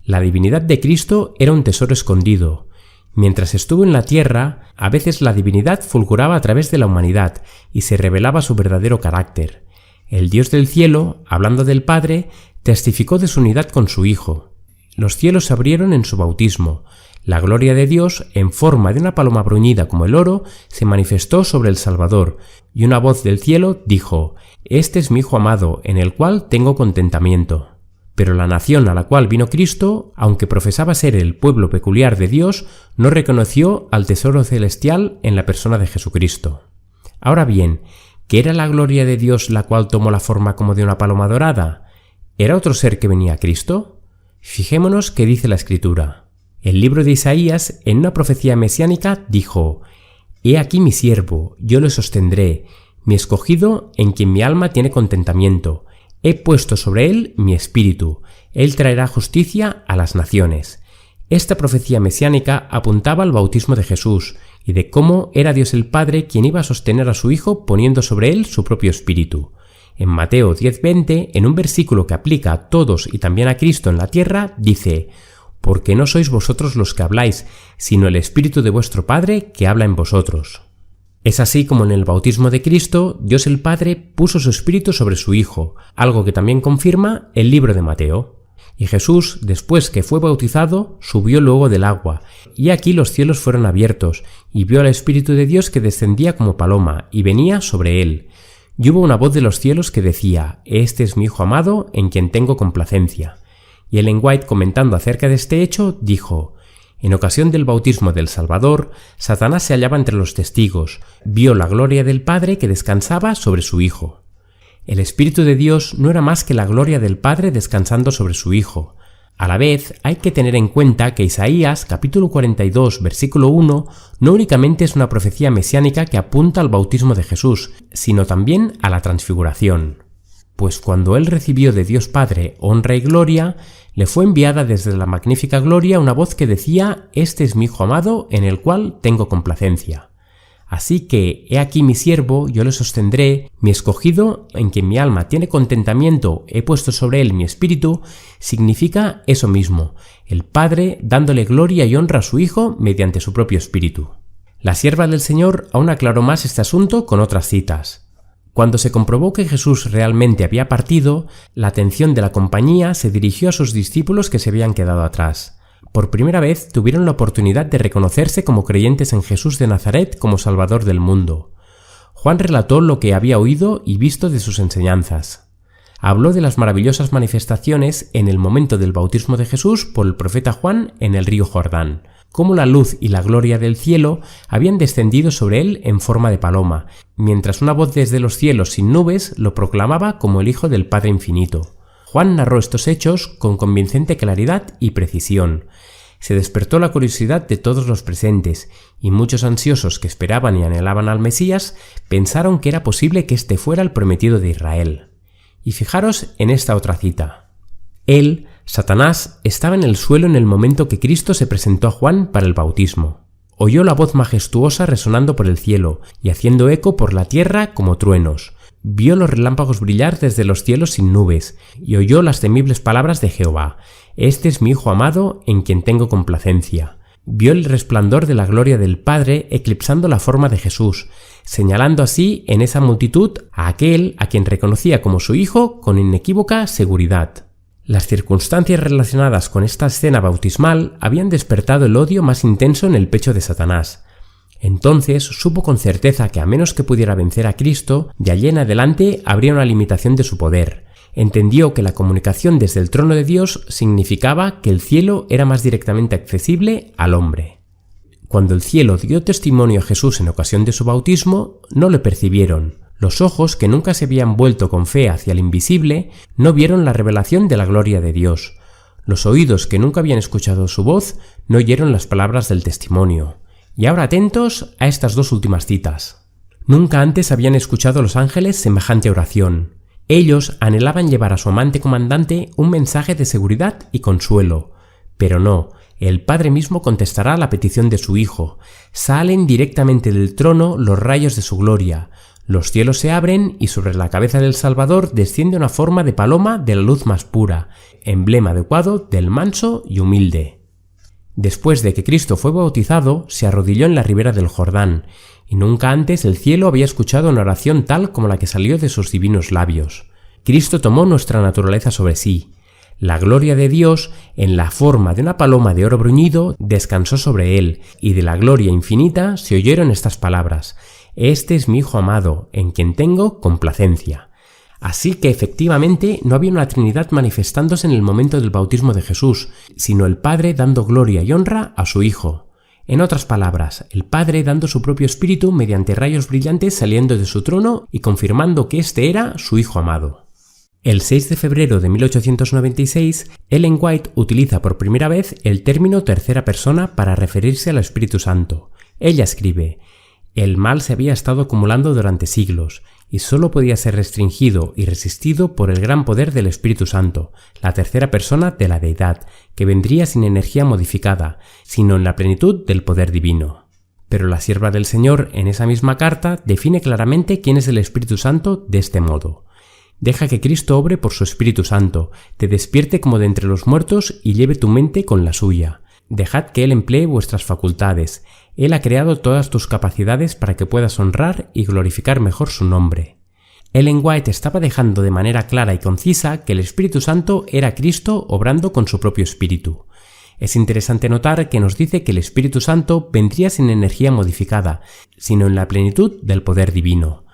«La divinidad de Cristo era un tesoro escondido. Mientras estuvo en la tierra, a veces la divinidad fulguraba a través de la humanidad y se revelaba su verdadero carácter. El Dios del cielo, hablando del Padre, testificó de su unidad con su Hijo. Los cielos se abrieron en su bautismo. La gloria de Dios, en forma de una paloma bruñida como el oro, se manifestó sobre el Salvador, y una voz del cielo dijo: «Este es mi Hijo amado, en el cual tengo contentamiento». Pero la nación a la cual vino Cristo, aunque profesaba ser el pueblo peculiar de Dios, no reconoció al tesoro celestial en la persona de Jesucristo. Ahora bien, ¿qué era la gloria de Dios la cual tomó la forma como de una paloma dorada? ¿Era otro ser que venía a Cristo? Fijémonos qué dice la Escritura. El libro de Isaías, en una profecía mesiánica, dijo: «He aquí mi siervo, yo le sostendré, mi escogido en quien mi alma tiene contentamiento. He puesto sobre él mi espíritu, él traerá justicia a las naciones». Esta profecía mesiánica apuntaba al bautismo de Jesús y de cómo era Dios el Padre quien iba a sostener a su Hijo poniendo sobre él su propio espíritu. En Mateo 10:20, en un versículo que aplica a todos y también a Cristo en la tierra, dice: «Porque no sois vosotros los que habláis, sino el Espíritu de vuestro Padre que habla en vosotros». Es así como en el bautismo de Cristo, Dios el Padre puso su Espíritu sobre su Hijo, algo que también confirma el libro de Mateo. Y Jesús, después que fue bautizado, subió luego del agua, y aquí los cielos fueron abiertos, y vio al Espíritu de Dios que descendía como paloma, y venía sobre él. Y hubo una voz de los cielos que decía: «Este es mi Hijo amado, en quien tengo complacencia». Y Ellen White, comentando acerca de este hecho, dijo: «En ocasión del bautismo del Salvador, Satanás se hallaba entre los testigos, vio la gloria del Padre que descansaba sobre su Hijo». El Espíritu de Dios no era más que la gloria del Padre descansando sobre su Hijo. A la vez, hay que tener en cuenta que Isaías, capítulo 42, versículo 1, no únicamente es una profecía mesiánica que apunta al bautismo de Jesús, sino también a la transfiguración. Pues cuando él recibió de Dios Padre honra y gloria, le fue enviada desde la magnífica gloria una voz que decía: «Este es mi Hijo amado, en el cual tengo complacencia». Así que, he aquí mi siervo, yo le sostendré, mi escogido, en quien mi alma tiene contentamiento, he puesto sobre él mi espíritu, significa eso mismo, el Padre dándole gloria y honra a su Hijo mediante su propio espíritu. La sierva del Señor aún aclaró más este asunto con otras citas. Cuando se comprobó que Jesús realmente había partido, la atención de la compañía se dirigió a sus discípulos que se habían quedado atrás. Por primera vez tuvieron la oportunidad de reconocerse como creyentes en Jesús de Nazaret como Salvador del mundo. Juan relató lo que había oído y visto de sus enseñanzas. Habló de las maravillosas manifestaciones en el momento del bautismo de Jesús por el profeta Juan en el río Jordán, cómo la luz y la gloria del cielo habían descendido sobre él en forma de paloma, mientras una voz desde los cielos sin nubes lo proclamaba como el Hijo del Padre Infinito. Juan narró estos hechos con convincente claridad y precisión. Se despertó la curiosidad de todos los presentes, y muchos ansiosos que esperaban y anhelaban al Mesías pensaron que era posible que éste fuera el prometido de Israel. Y fijaros en esta otra cita. Él, Satanás, estaba en el suelo en el momento que Cristo se presentó a Juan para el bautismo. Oyó la voz majestuosa resonando por el cielo y haciendo eco por la tierra como truenos. Vio los relámpagos brillar desde los cielos sin nubes, y oyó las temibles palabras de Jehová: «Este es mi Hijo amado, en quien tengo complacencia». Vio el resplandor de la gloria del Padre eclipsando la forma de Jesús, señalando así en esa multitud a aquel a quien reconocía como su Hijo con inequívoca seguridad. Las circunstancias relacionadas con esta escena bautismal habían despertado el odio más intenso en el pecho de Satanás. Entonces supo con certeza que a menos que pudiera vencer a Cristo, de allí en adelante habría una limitación de su poder. Entendió que la comunicación desde el trono de Dios significaba que el cielo era más directamente accesible al hombre. Cuando el cielo dio testimonio a Jesús en ocasión de su bautismo, no le percibieron. Los ojos, que nunca se habían vuelto con fe hacia el invisible, no vieron la revelación de la gloria de Dios. Los oídos, que nunca habían escuchado su voz, no oyeron las palabras del testimonio. Y ahora atentos a estas dos últimas citas. Nunca antes habían escuchado los ángeles semejante oración. Ellos anhelaban llevar a su amante comandante un mensaje de seguridad y consuelo. Pero no, el Padre mismo contestará a la petición de su Hijo. Salen directamente del trono los rayos de su gloria. Los cielos se abren y sobre la cabeza del Salvador desciende una forma de paloma de la luz más pura, emblema adecuado del manso y humilde. Después de que Cristo fue bautizado, se arrodilló en la ribera del Jordán, y nunca antes el cielo había escuchado una oración tal como la que salió de sus divinos labios. Cristo tomó nuestra naturaleza sobre sí. La gloria de Dios, en la forma de una paloma de oro bruñido, descansó sobre él, y de la gloria infinita se oyeron estas palabras: «Este es mi Hijo amado, en quien tengo complacencia». Así que efectivamente no había una Trinidad manifestándose en el momento del bautismo de Jesús, sino el Padre dando gloria y honra a su Hijo. En otras palabras, el Padre dando su propio espíritu mediante rayos brillantes saliendo de su trono y confirmando que éste era su Hijo amado. El 6 de febrero de 1896, Ellen White utiliza por primera vez el término tercera persona para referirse al Espíritu Santo. Ella escribe: «El mal se había estado acumulando durante siglos, y solo podía ser restringido y resistido por el gran poder del Espíritu Santo, la tercera persona de la Deidad, que vendría sin energía modificada, sino en la plenitud del poder divino». Pero la sierva del Señor, en esa misma carta, define claramente quién es el Espíritu Santo de este modo: «Deja que Cristo obre por su Espíritu Santo, te despierte como de entre los muertos y lleve tu mente con la suya. Dejad que Él emplee vuestras facultades. Él ha creado todas tus capacidades para que puedas honrar y glorificar mejor su nombre». Ellen White estaba dejando de manera clara y concisa que el Espíritu Santo era Cristo obrando con su propio espíritu. Es interesante notar que nos dice que el Espíritu Santo vendría sin energía modificada, sino en la plenitud del poder divino.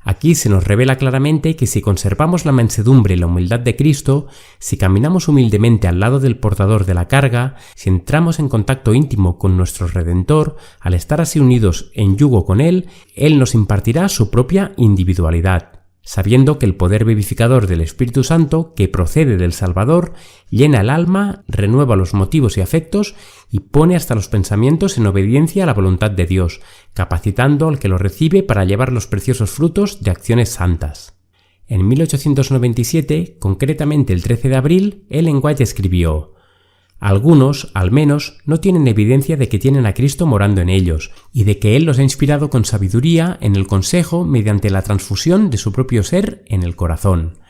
Aquí se nos revela claramente que si conservamos la mansedumbre y la humildad de Cristo, si caminamos humildemente al lado del portador de la carga, si entramos en contacto íntimo con nuestro Redentor, al estar así unidos en yugo con Él, Él nos impartirá su propia individualidad, sabiendo que el poder vivificador del Espíritu Santo, que procede del Salvador, llena el alma, renueva los motivos y afectos y pone hasta los pensamientos en obediencia a la voluntad de Dios, capacitando al que lo recibe para llevar los preciosos frutos de acciones santas. En 1897, concretamente el 13 de abril, Ellen White escribió: «Algunos, al menos, no tienen evidencia de que tienen a Cristo morando en ellos, y de que Él los ha inspirado con sabiduría en el consejo mediante la transfusión de su propio ser en el corazón.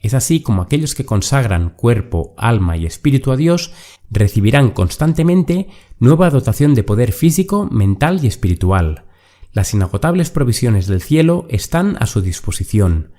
Es así como aquellos que consagran cuerpo, alma y espíritu a Dios recibirán constantemente nueva dotación de poder físico, mental y espiritual. Las inagotables provisiones del cielo están a su disposición.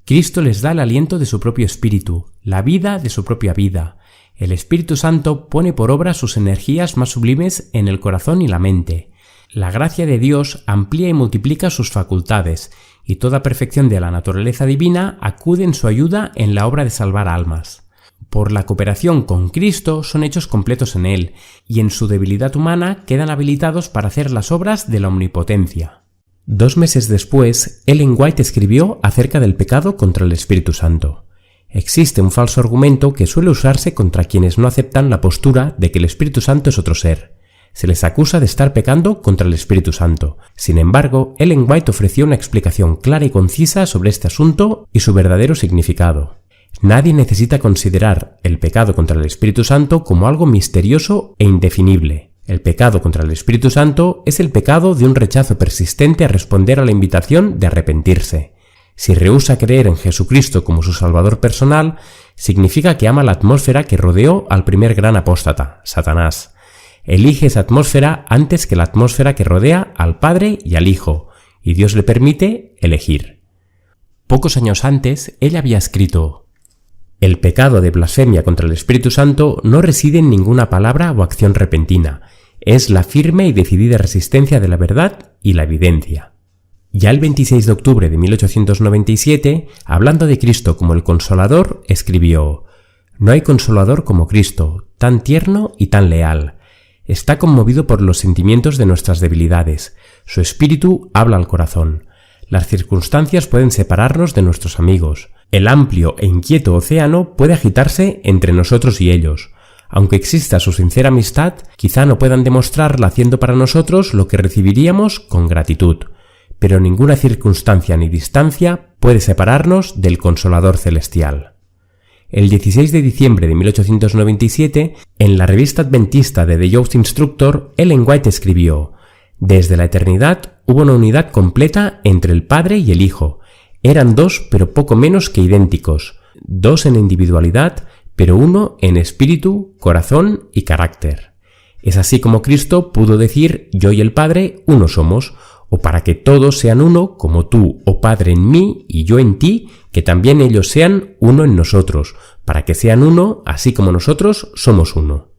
Cristo les da el aliento de su propio espíritu, la vida de su propia vida. El Espíritu Santo pone por obra sus energías más sublimes en el corazón y la mente. La gracia de Dios amplía y multiplica sus facultades, y toda perfección de la naturaleza divina acude en su ayuda en la obra de salvar almas. Por la cooperación con Cristo son hechos completos en Él, y en su debilidad humana quedan habilitados para hacer las obras de la omnipotencia». 2 meses después, Ellen White escribió acerca del pecado contra el Espíritu Santo. Existe un falso argumento que suele usarse contra quienes no aceptan la postura de que el Espíritu Santo es otro ser. Se les acusa de estar pecando contra el Espíritu Santo. Sin embargo, Ellen White ofreció una explicación clara y concisa sobre este asunto y su verdadero significado. Nadie necesita considerar el pecado contra el Espíritu Santo como algo misterioso e indefinible. El pecado contra el Espíritu Santo es el pecado de un rechazo persistente a responder a la invitación de arrepentirse. Si rehúsa creer en Jesucristo como su Salvador personal, significa que ama la atmósfera que rodeó al primer gran apóstata, Satanás. Elige esa atmósfera antes que la atmósfera que rodea al Padre y al Hijo, y Dios le permite elegir. Pocos años antes, ella había escrito: «El pecado de blasfemia contra el Espíritu Santo no reside en ninguna palabra o acción repentina, es la firme y decidida resistencia de la verdad y la evidencia». Ya el 26 de octubre de 1897, hablando de Cristo como el Consolador, escribió: «No hay consolador como Cristo, tan tierno y tan leal. Está conmovido por los sentimientos de nuestras debilidades. Su espíritu habla al corazón. Las circunstancias pueden separarnos de nuestros amigos. El amplio e inquieto océano puede agitarse entre nosotros y ellos. Aunque exista su sincera amistad, quizá no puedan demostrarla haciendo para nosotros lo que recibiríamos con gratitud. Pero ninguna circunstancia ni distancia puede separarnos del Consolador celestial». El 16 de diciembre de 1897, en la revista adventista de The Youth Instructor, Ellen White escribió: «Desde la eternidad hubo una unidad completa entre el Padre y el Hijo. Eran dos, pero poco menos que idénticos. Dos en individualidad, pero uno en espíritu, corazón y carácter. Es así como Cristo pudo decir: yo y el Padre uno somos, o para que todos sean uno, como tú, oh Padre, en mí y yo en ti, que también ellos sean uno en nosotros, para que sean uno, así como nosotros somos uno.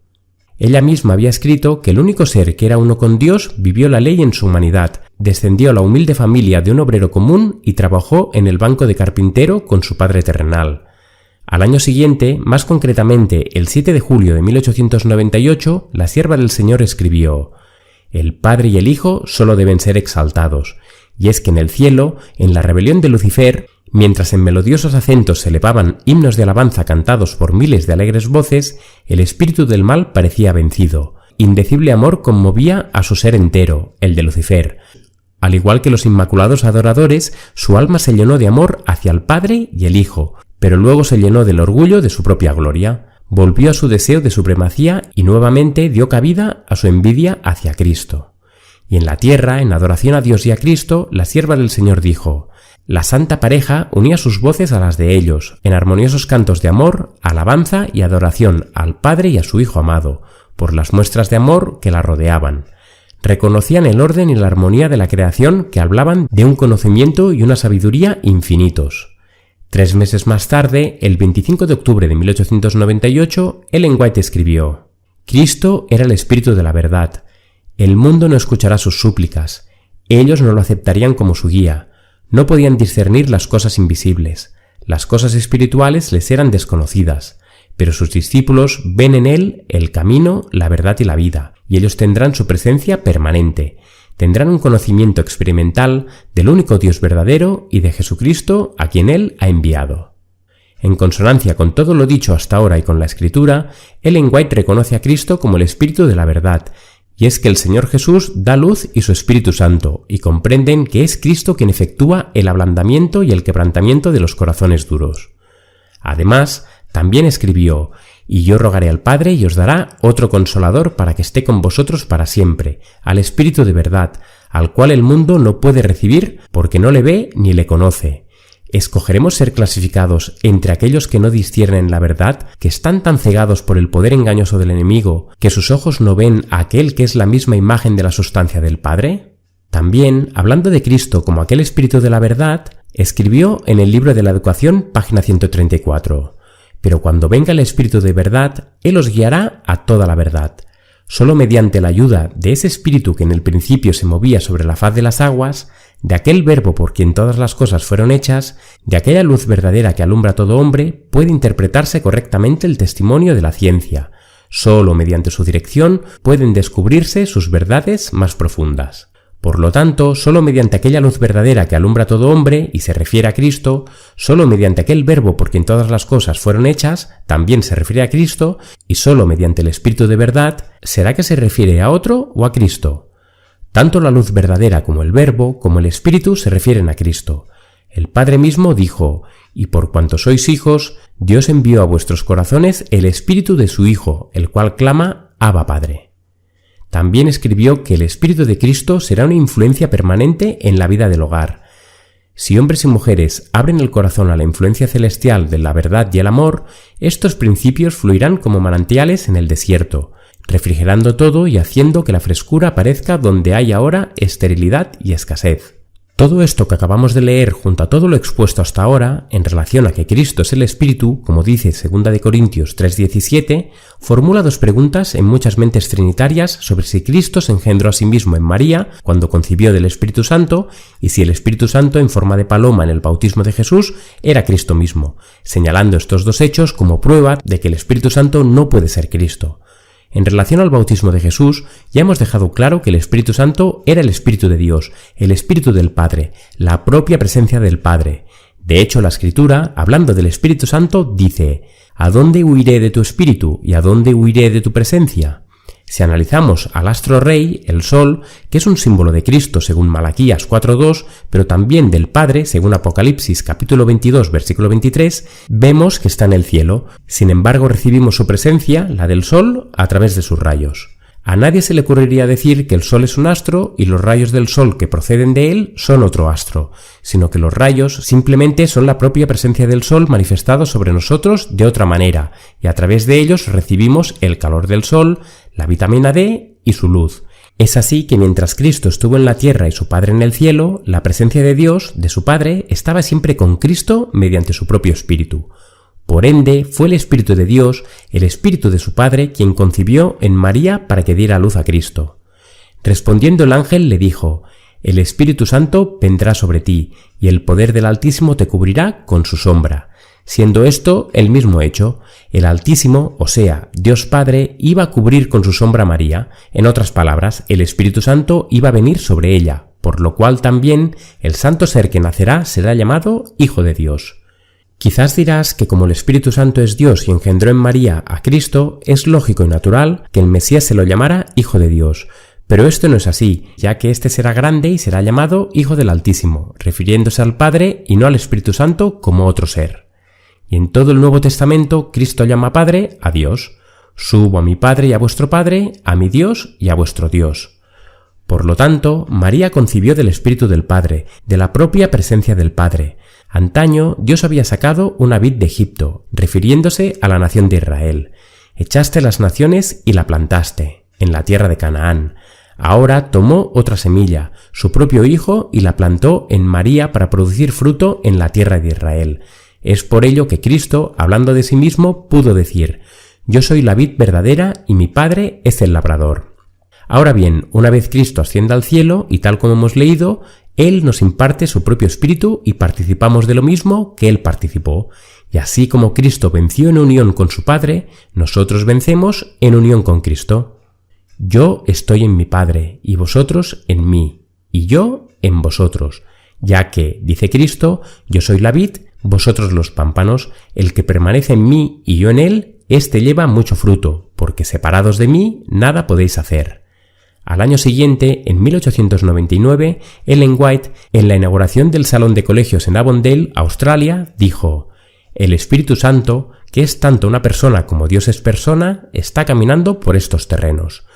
Ella misma había escrito que el único ser que era uno con Dios vivió la ley en su humanidad, descendió a la humilde familia de un obrero común y trabajó en el banco de carpintero con su padre terrenal. Al año siguiente, más concretamente el 7 de julio de 1898, la sierva del Señor escribió: «El Padre y el Hijo solo deben ser exaltados, y es que en el cielo, en la rebelión de Lucifer, mientras en melodiosos acentos se elevaban himnos de alabanza cantados por miles de alegres voces, el espíritu del mal parecía vencido. Indecible amor conmovía a su ser entero, el de Lucifer. Al igual que los inmaculados adoradores, su alma se llenó de amor hacia el Padre y el Hijo, pero luego se llenó del orgullo de su propia gloria. Volvió a su deseo de supremacía y nuevamente dio cabida a su envidia hacia Cristo. Y en la tierra, en adoración a Dios y a Cristo, la sierva del Señor dijo: «La santa pareja unía sus voces a las de ellos, en armoniosos cantos de amor, alabanza y adoración al Padre y a su Hijo amado, por las muestras de amor que la rodeaban. Reconocían el orden y la armonía de la creación que hablaban de un conocimiento y una sabiduría infinitos». 3 meses más tarde, el 25 de octubre de 1898, Ellen White escribió: «Cristo era el Espíritu de la verdad. El mundo no escuchará sus súplicas. Ellos no lo aceptarían como su guía. No podían discernir las cosas invisibles. Las cosas espirituales les eran desconocidas. Pero sus discípulos ven en él el camino, la verdad y la vida, y ellos tendrán su presencia permanente. Tendrán un conocimiento experimental del único Dios verdadero y de Jesucristo a quien él ha enviado». En consonancia con todo lo dicho hasta ahora y con la Escritura, Ellen White reconoce a Cristo como el Espíritu de la verdad, y es que el Señor Jesús da luz y su Espíritu Santo, y comprenden que es Cristo quien efectúa el ablandamiento y el quebrantamiento de los corazones duros. Además, también escribió: «Y yo rogaré al Padre y os dará otro Consolador para que esté con vosotros para siempre, al Espíritu de verdad, al cual el mundo no puede recibir porque no le ve ni le conoce». ¿Escogeremos ser clasificados entre aquellos que no disciernen la verdad, que están tan cegados por el poder engañoso del enemigo, que sus ojos no ven a aquel que es la misma imagen de la sustancia del Padre? También, hablando de Cristo como aquel Espíritu de la verdad, escribió en el libro de la Educación, página 134: «Pero cuando venga el Espíritu de verdad, Él os guiará a toda la verdad. Solo mediante la ayuda de ese Espíritu que en el principio se movía sobre la faz de las aguas, de aquel Verbo por quien todas las cosas fueron hechas, de aquella luz verdadera que alumbra a todo hombre, puede interpretarse correctamente el testimonio de la ciencia. Solo mediante su dirección pueden descubrirse sus verdades más profundas. Por lo tanto, solo mediante aquella luz verdadera que alumbra a todo hombre y se refiere a Cristo, solo mediante aquel Verbo por quien todas las cosas fueron hechas, también se refiere a Cristo, y solo mediante el Espíritu de verdad, ¿será que se refiere a otro o a Cristo? Tanto la luz verdadera como el Verbo, como el Espíritu, se refieren a Cristo. El Padre mismo dijo: «Y por cuanto sois hijos, Dios envió a vuestros corazones el Espíritu de su Hijo, el cual clama: Abba, Padre». También escribió que el Espíritu de Cristo será una influencia permanente en la vida del hogar. Si hombres y mujeres abren el corazón a la influencia celestial de la verdad y el amor, estos principios fluirán como manantiales en el desierto, refrigerando todo y haciendo que la frescura aparezca donde hay ahora esterilidad y escasez. Todo esto que acabamos de leer junto a todo lo expuesto hasta ahora, en relación a que Cristo es el Espíritu, como dice 2 de Corintios 3:17, formula dos preguntas en muchas mentes trinitarias sobre si Cristo se engendró a sí mismo en María cuando concibió del Espíritu Santo y si el Espíritu Santo en forma de paloma en el bautismo de Jesús era Cristo mismo, señalando estos dos hechos como prueba de que el Espíritu Santo no puede ser Cristo. En relación al bautismo de Jesús, ya hemos dejado claro que el Espíritu Santo era el Espíritu de Dios, el Espíritu del Padre, la propia presencia del Padre. De hecho, la Escritura, hablando del Espíritu Santo, dice: «¿A dónde huiré de tu Espíritu y a dónde huiré de tu presencia?». Si analizamos al astro rey, el Sol, que es un símbolo de Cristo según Malaquías 4:2, pero también del Padre según Apocalipsis capítulo 22 versículo 23, vemos que está en el cielo. Sin embargo, recibimos su presencia, la del Sol, a través de sus rayos. A nadie se le ocurriría decir que el Sol es un astro y los rayos del Sol que proceden de él son otro astro, sino que los rayos simplemente son la propia presencia del Sol manifestado sobre nosotros de otra manera, y a través de ellos recibimos el calor del Sol, la vitamina D y su luz. Es así que mientras Cristo estuvo en la tierra y su Padre en el cielo, la presencia de Dios, de su Padre, estaba siempre con Cristo mediante su propio Espíritu. Por ende, fue el Espíritu de Dios, el Espíritu de su Padre, quien concibió en María para que diera a luz a Cristo. Respondiendo el ángel le dijo: «El Espíritu Santo vendrá sobre ti, y el poder del Altísimo te cubrirá con su sombra». Siendo esto el mismo hecho, el Altísimo, o sea, Dios Padre, iba a cubrir con su sombra a María. En otras palabras, el Espíritu Santo iba a venir sobre ella, por lo cual también el santo ser que nacerá será llamado Hijo de Dios. Quizás dirás que como el Espíritu Santo es Dios y engendró en María a Cristo, es lógico y natural que el Mesías se lo llamara Hijo de Dios. Pero esto no es así, ya que éste será grande y será llamado Hijo del Altísimo, refiriéndose al Padre y no al Espíritu Santo como otro ser. Y en todo el Nuevo Testamento, Cristo llama Padre a Dios. Subo a mi Padre y a vuestro Padre, a mi Dios y a vuestro Dios. Por lo tanto, María concibió del Espíritu del Padre, de la propia presencia del Padre. Antaño, Dios había sacado una vid de Egipto, refiriéndose a la nación de Israel. Echaste las naciones y la plantaste, en la tierra de Canaán. Ahora tomó otra semilla, su propio hijo, y la plantó en María para producir fruto en la tierra de Israel. Es por ello que Cristo, hablando de sí mismo, pudo decir: «Yo soy la vid verdadera y mi Padre es el labrador». Ahora bien, una vez Cristo ascienda al cielo, y tal como hemos leído, Él nos imparte su propio Espíritu y participamos de lo mismo que Él participó. Y así como Cristo venció en unión con su Padre, nosotros vencemos en unión con Cristo. Yo estoy en mi Padre, y vosotros en mí, y yo en vosotros, ya que, dice Cristo, yo soy la vid, vosotros los pámpanos, el que permanece en mí y yo en él, éste lleva mucho fruto, porque separados de mí nada podéis hacer. Al año siguiente, en 1899, Ellen White, en la inauguración del Salón de Colegios en Avondale, Australia, dijo: «El Espíritu Santo, que es tanto una persona como Dios es persona, está caminando por estos terrenos».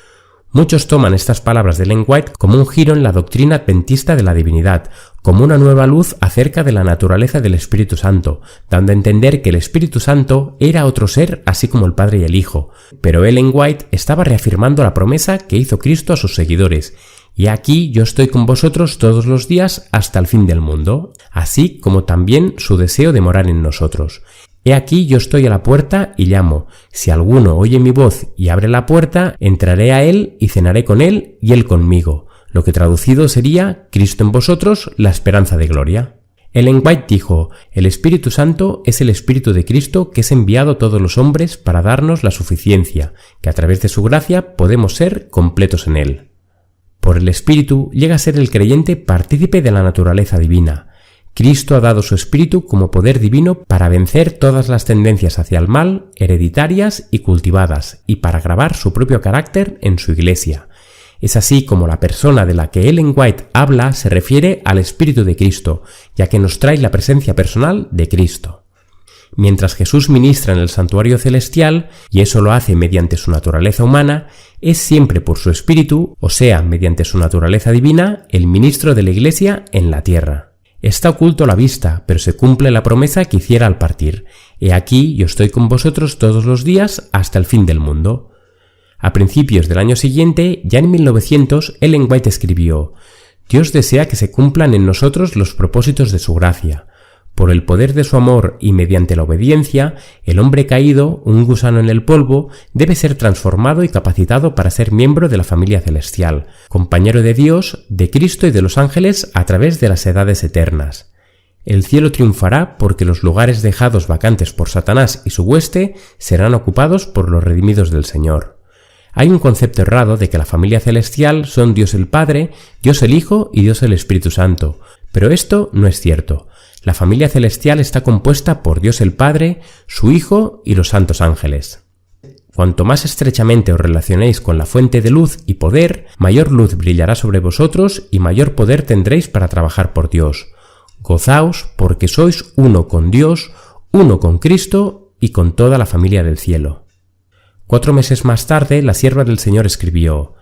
Muchos toman estas palabras de Ellen White como un giro en la doctrina adventista de la divinidad, como una nueva luz acerca de la naturaleza del Espíritu Santo, dando a entender que el Espíritu Santo era otro ser así como el Padre y el Hijo. Pero Ellen White estaba reafirmando la promesa que hizo Cristo a sus seguidores: «Y aquí yo estoy con vosotros todos los días hasta el fin del mundo», así como también su deseo de morar en nosotros. «He aquí yo estoy a la puerta y llamo. Si alguno oye mi voz y abre la puerta, entraré a él y cenaré con él y él conmigo». Lo que traducido sería: Cristo en vosotros, la esperanza de gloria. Ellen White dijo: «El Espíritu Santo es el Espíritu de Cristo que es enviado a todos los hombres para darnos la suficiencia, que a través de su gracia podemos ser completos en él». Por el Espíritu llega a ser el creyente partícipe de la naturaleza divina. Cristo ha dado su Espíritu como poder divino para vencer todas las tendencias hacia el mal, hereditarias y cultivadas, y para grabar su propio carácter en su Iglesia. Es así como la persona de la que Ellen White habla se refiere al Espíritu de Cristo, ya que nos trae la presencia personal de Cristo. Mientras Jesús ministra en el santuario celestial, y eso lo hace mediante su naturaleza humana, es siempre por su Espíritu, o sea, mediante su naturaleza divina, el ministro de la Iglesia en la tierra. Está oculto a la vista, pero se cumple la promesa que hiciera al partir: «He aquí yo estoy con vosotros todos los días hasta el fin del mundo». A principios del año siguiente, ya en 1900, Ellen White escribió: «Dios desea que se cumplan en nosotros los propósitos de su gracia. Por el poder de su amor y mediante la obediencia, el hombre caído, un gusano en el polvo, debe ser transformado y capacitado para ser miembro de la familia celestial, compañero de Dios, de Cristo y de los ángeles a través de las edades eternas. El cielo triunfará porque los lugares dejados vacantes por Satanás y su hueste serán ocupados por los redimidos del Señor». Hay un concepto errado de que la familia celestial son Dios el Padre, Dios el Hijo y Dios el Espíritu Santo, pero esto no es cierto. La familia celestial está compuesta por Dios el Padre, su Hijo y los santos ángeles. Cuanto más estrechamente os relacionéis con la fuente de luz y poder, mayor luz brillará sobre vosotros y mayor poder tendréis para trabajar por Dios. Gozaos porque sois uno con Dios, uno con Cristo y con toda la familia del cielo. 4 meses más tarde, la sierva del Señor escribió: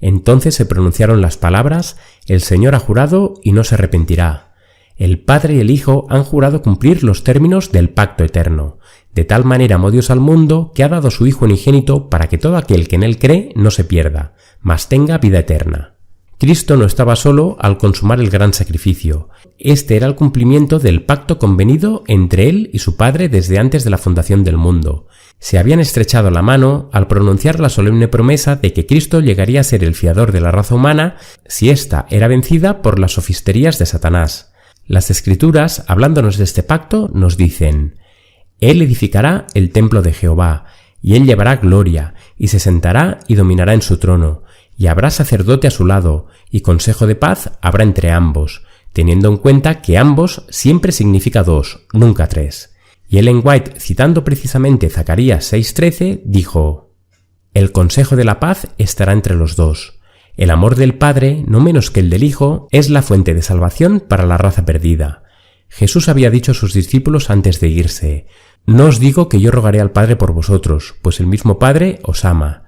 «Entonces se pronunciaron las palabras: El Señor ha jurado y no se arrepentirá. El Padre y el Hijo han jurado cumplir los términos del pacto eterno. De tal manera amó Dios al mundo que ha dado su Hijo unigénito para que todo aquel que en él cree no se pierda, mas tenga vida eterna. Cristo no estaba solo al consumar el gran sacrificio. Este era el cumplimiento del pacto convenido entre él y su Padre desde antes de la fundación del mundo. Se habían estrechado la mano al pronunciar la solemne promesa de que Cristo llegaría a ser el fiador de la raza humana si ésta era vencida por las sofisterías de Satanás. Las Escrituras, hablándonos de este pacto, nos dicen: Él edificará el templo de Jehová, y él llevará gloria, y se sentará y dominará en su trono, y habrá sacerdote a su lado, y consejo de paz habrá entre ambos, teniendo en cuenta que ambos siempre significa dos, nunca tres. Y Ellen White, citando precisamente Zacarías 6:13, dijo: El consejo de la paz estará entre los dos. El amor del Padre, no menos que el del Hijo, es la fuente de salvación para la raza perdida. Jesús había dicho a sus discípulos antes de irse: No os digo que yo rogaré al Padre por vosotros, pues el mismo Padre os ama.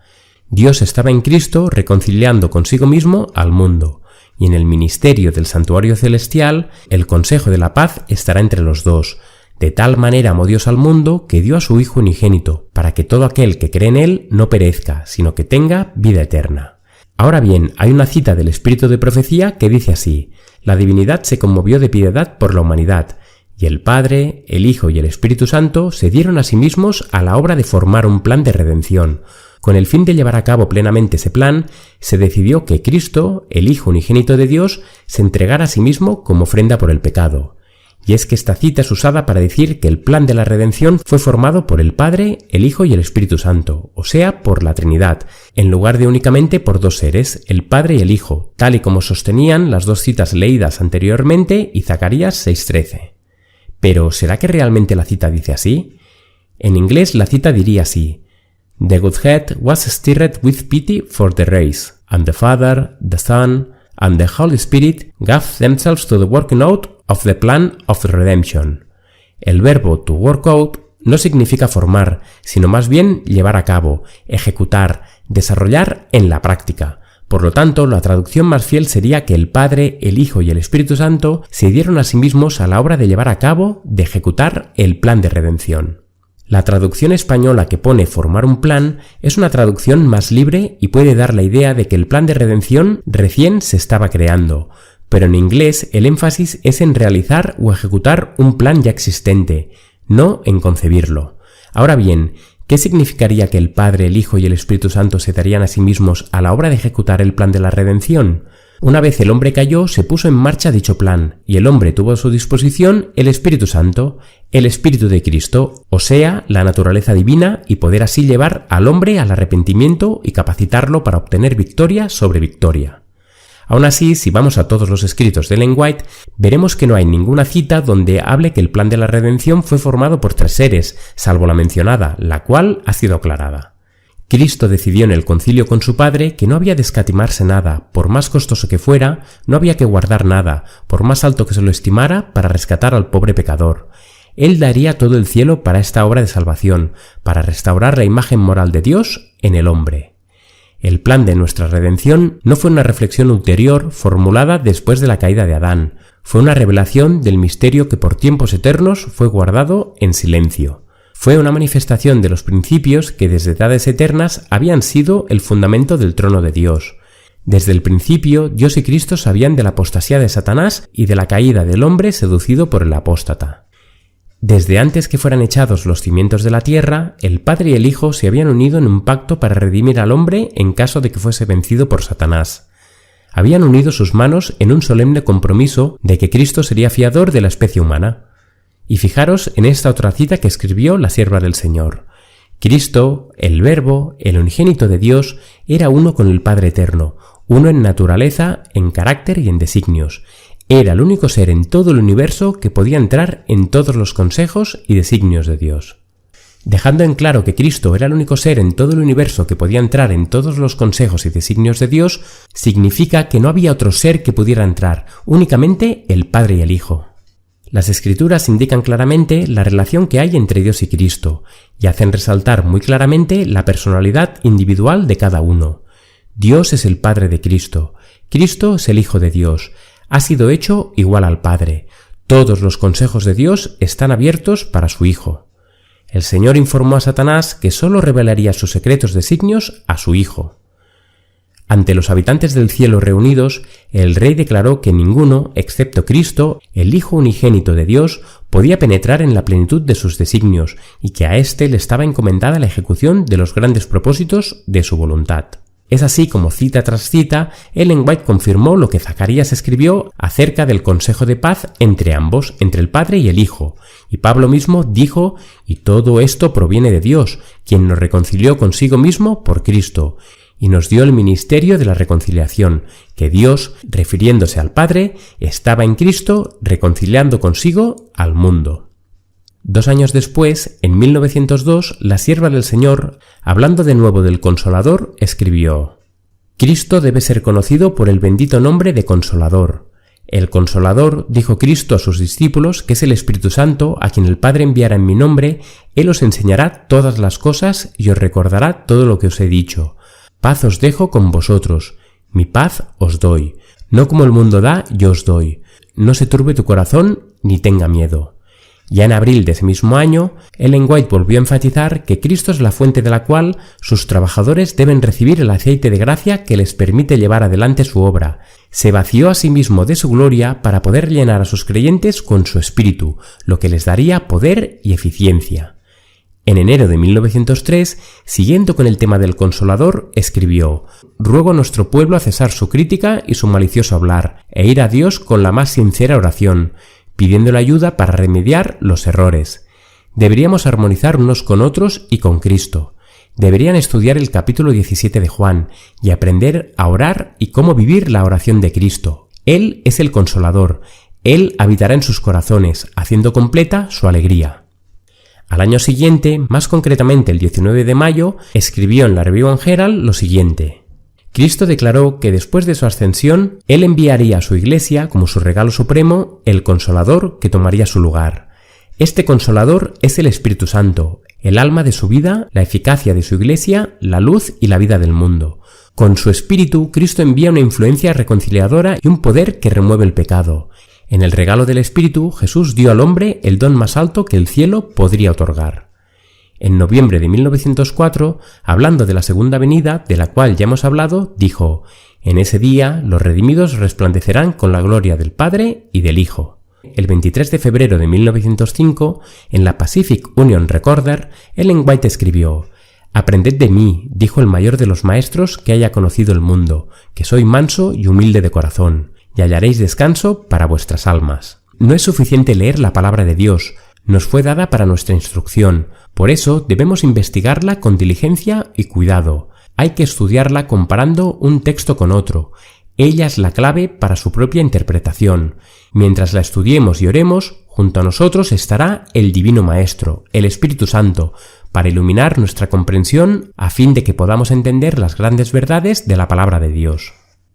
Dios estaba en Cristo reconciliando consigo mismo al mundo, y en el ministerio del santuario celestial el consejo de la paz estará entre los dos. De tal manera amó Dios al mundo que dio a su Hijo unigénito, para que todo aquel que cree en él no perezca, sino que tenga vida eterna. Ahora bien, hay una cita del Espíritu de Profecía que dice así: La divinidad se conmovió de piedad por la humanidad, y el Padre, el Hijo y el Espíritu Santo se dieron a sí mismos a la obra de formar un plan de redención. Con el fin de llevar a cabo plenamente ese plan, se decidió que Cristo, el Hijo unigénito de Dios, se entregara a sí mismo como ofrenda por el pecado. Y es que esta cita es usada para decir que el plan de la redención fue formado por el Padre, el Hijo y el Espíritu Santo, o sea, por la Trinidad, en lugar de únicamente por dos seres, el Padre y el Hijo, tal y como sostenían las dos citas leídas anteriormente y Zacarías 6:13. Pero, ¿será que realmente la cita dice así? En inglés la cita diría así: The Godhead was stirred with pity for the race, and the Father, the Son, and the Holy Spirit gave themselves to the working out of the plan of redemption. El verbo to work out no significa formar, sino más bien llevar a cabo, ejecutar, desarrollar en la práctica. Por lo tanto, la traducción más fiel sería que el Padre, el Hijo y el Espíritu Santo se dieron a sí mismos a la obra de llevar a cabo, de ejecutar el plan de redención. La traducción española que pone formar un plan es una traducción más libre y puede dar la idea de que el plan de redención recién se estaba creando, pero en inglés el énfasis es en realizar o ejecutar un plan ya existente, no en concebirlo. Ahora bien, ¿qué significaría que el Padre, el Hijo y el Espíritu Santo se darían a sí mismos a la obra de ejecutar el plan de la redención? Una vez el hombre cayó, se puso en marcha dicho plan, y el hombre tuvo a su disposición el Espíritu Santo, el Espíritu de Cristo, o sea, la naturaleza divina, y poder así llevar al hombre al arrepentimiento y capacitarlo para obtener victoria sobre victoria. Aún así, si vamos a todos los escritos de Ellen White, veremos que no hay ninguna cita donde hable que el plan de la redención fue formado por tres seres, salvo la mencionada, la cual ha sido aclarada. Cristo decidió en el concilio con su Padre que no había de escatimarse nada, por más costoso que fuera, no había que guardar nada, por más alto que se lo estimara, para rescatar al pobre pecador. Él daría todo el cielo para esta obra de salvación, para restaurar la imagen moral de Dios en el hombre. El plan de nuestra redención no fue una reflexión ulterior formulada después de la caída de Adán, fue una revelación del misterio que por tiempos eternos fue guardado en silencio. Fue una manifestación de los principios que desde edades eternas habían sido el fundamento del trono de Dios. Desde el principio, Dios y Cristo sabían de la apostasía de Satanás y de la caída del hombre seducido por el apóstata. Desde antes que fueran echados los cimientos de la tierra, el Padre y el Hijo se habían unido en un pacto para redimir al hombre en caso de que fuese vencido por Satanás. Habían unido sus manos en un solemne compromiso de que Cristo sería fiador de la especie humana. Y fijaros en esta otra cita que escribió la sierva del Señor. Cristo, el Verbo, el unigénito de Dios, era uno con el Padre eterno, uno en naturaleza, en carácter y en designios. Era el único ser en todo el universo que podía entrar en todos los consejos y designios de Dios. Dejando en claro que Cristo era el único ser en todo el universo que podía entrar en todos los consejos y designios de Dios, significa que no había otro ser que pudiera entrar, únicamente el Padre y el Hijo. Las Escrituras indican claramente la relación que hay entre Dios y Cristo, y hacen resaltar muy claramente la personalidad individual de cada uno. Dios es el Padre de Cristo, Cristo es el Hijo de Dios, ha sido hecho igual al Padre. Todos los consejos de Dios están abiertos para su Hijo. El Señor informó a Satanás que solo revelaría sus secretos designios a su Hijo. Ante los habitantes del cielo reunidos, el rey declaró que ninguno, excepto Cristo, el Hijo unigénito de Dios, podía penetrar en la plenitud de sus designios y que a éste le estaba encomendada la ejecución de los grandes propósitos de su voluntad. Es así como cita tras cita, Ellen White confirmó lo que Zacarías escribió acerca del consejo de paz entre ambos, entre el Padre y el Hijo. Y Pablo mismo dijo: «Y todo esto proviene de Dios, quien nos reconcilió consigo mismo por Cristo, y nos dio el ministerio de la reconciliación, que Dios, refiriéndose al Padre, estaba en Cristo reconciliando consigo al mundo». 2 años después, en 1902, la sierva del Señor, hablando de nuevo del Consolador, escribió: «Cristo debe ser conocido por el bendito nombre de Consolador. El Consolador, dijo Cristo a sus discípulos, que es el Espíritu Santo, a quien el Padre enviará en mi nombre, Él os enseñará todas las cosas y os recordará todo lo que os he dicho. Paz os dejo con vosotros, mi paz os doy. No como el mundo da, yo os doy. No se turbe tu corazón ni tenga miedo». Ya en abril de ese mismo año, Ellen White volvió a enfatizar que Cristo es la fuente de la cual sus trabajadores deben recibir el aceite de gracia que les permite llevar adelante su obra. Se vació a sí mismo de su gloria para poder llenar a sus creyentes con su espíritu, lo que les daría poder y eficiencia. En enero de 1903, siguiendo con el tema del Consolador, escribió: «Ruego a nuestro pueblo a cesar su crítica y su malicioso hablar, e ir a Dios con la más sincera oración, pidiéndole ayuda para remediar los errores. Deberíamos armonizar unos con otros y con Cristo. Deberían estudiar el capítulo 17 de Juan y aprender a orar y cómo vivir la oración de Cristo. Él es el Consolador. Él habitará en sus corazones, haciendo completa su alegría». Al año siguiente, más concretamente el 19 de mayo, escribió en la Review and Herald lo siguiente: «Cristo declaró que después de su ascensión, Él enviaría a su Iglesia, como su regalo supremo, el Consolador que tomaría su lugar. Este Consolador es el Espíritu Santo, el alma de su vida, la eficacia de su Iglesia, la luz y la vida del mundo. Con su Espíritu, Cristo envía una influencia reconciliadora y un poder que remueve el pecado. En el regalo del Espíritu, Jesús dio al hombre el don más alto que el cielo podría otorgar». En noviembre de 1904, hablando de la segunda venida, de la cual ya hemos hablado, dijo: «En ese día los redimidos resplandecerán con la gloria del Padre y del Hijo». El 23 de febrero de 1905, en la Pacific Union Recorder, Ellen White escribió: «Aprended de mí, dijo el mayor de los maestros que haya conocido el mundo, que soy manso y humilde de corazón, y hallaréis descanso para vuestras almas». No es suficiente leer la palabra de Dios, nos fue dada para nuestra instrucción, por eso debemos investigarla con diligencia y cuidado. Hay que estudiarla comparando un texto con otro. Ella es la clave para su propia interpretación. Mientras la estudiemos y oremos, junto a nosotros estará el Divino Maestro, el Espíritu Santo, para iluminar nuestra comprensión a fin de que podamos entender las grandes verdades de la palabra de Dios.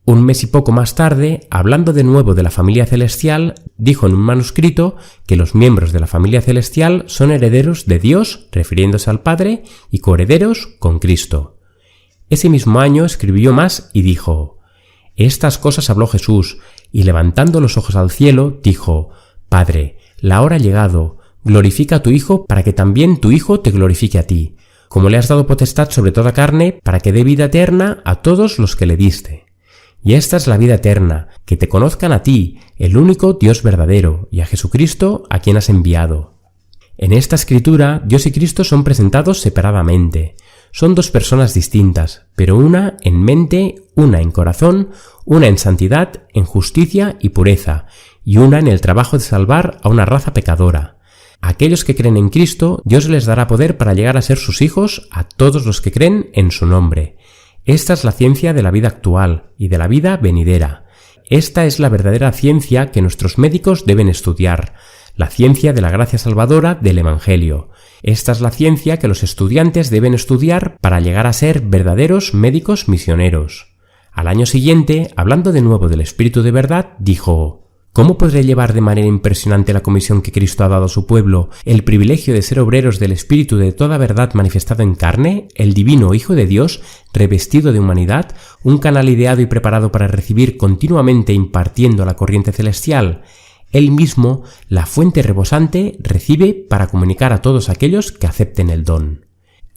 Un mes y poco más tarde, hablando de nuevo de la familia celestial, dijo en un manuscrito que los miembros de la familia celestial son herederos de Dios, refiriéndose al Padre, y coherederos con Cristo. Ese mismo año escribió más y dijo: «Estas cosas habló Jesús, y levantando los ojos al cielo, dijo: Padre, la hora ha llegado, glorifica a tu Hijo para que también tu Hijo te glorifique a ti, como le has dado potestad sobre toda carne, para que dé vida eterna a todos los que le diste. Y esta es la vida eterna, que te conozcan a ti, el único Dios verdadero, y a Jesucristo, a quien has enviado». En esta escritura, Dios y Cristo son presentados separadamente. Son dos personas distintas, pero una en mente, una en corazón, una en santidad, en justicia y pureza, y una en el trabajo de salvar a una raza pecadora. A aquellos que creen en Cristo, Dios les dará poder para llegar a ser sus hijos a todos los que creen en su nombre. Esta es la ciencia de la vida actual y de la vida venidera. Esta es la verdadera ciencia que nuestros médicos deben estudiar, la ciencia de la gracia salvadora del Evangelio. Esta es la ciencia que los estudiantes deben estudiar para llegar a ser verdaderos médicos misioneros. Al año siguiente, hablando de nuevo del Espíritu de verdad, dijo: ¿Cómo podré llevar de manera impresionante la comisión que Cristo ha dado a su pueblo, el privilegio de ser obreros del Espíritu de toda verdad manifestado en carne, el divino Hijo de Dios, revestido de humanidad, un canal ideado y preparado para recibir continuamente impartiendo la corriente celestial? Él mismo, la fuente rebosante, recibe para comunicar a todos aquellos que acepten el don.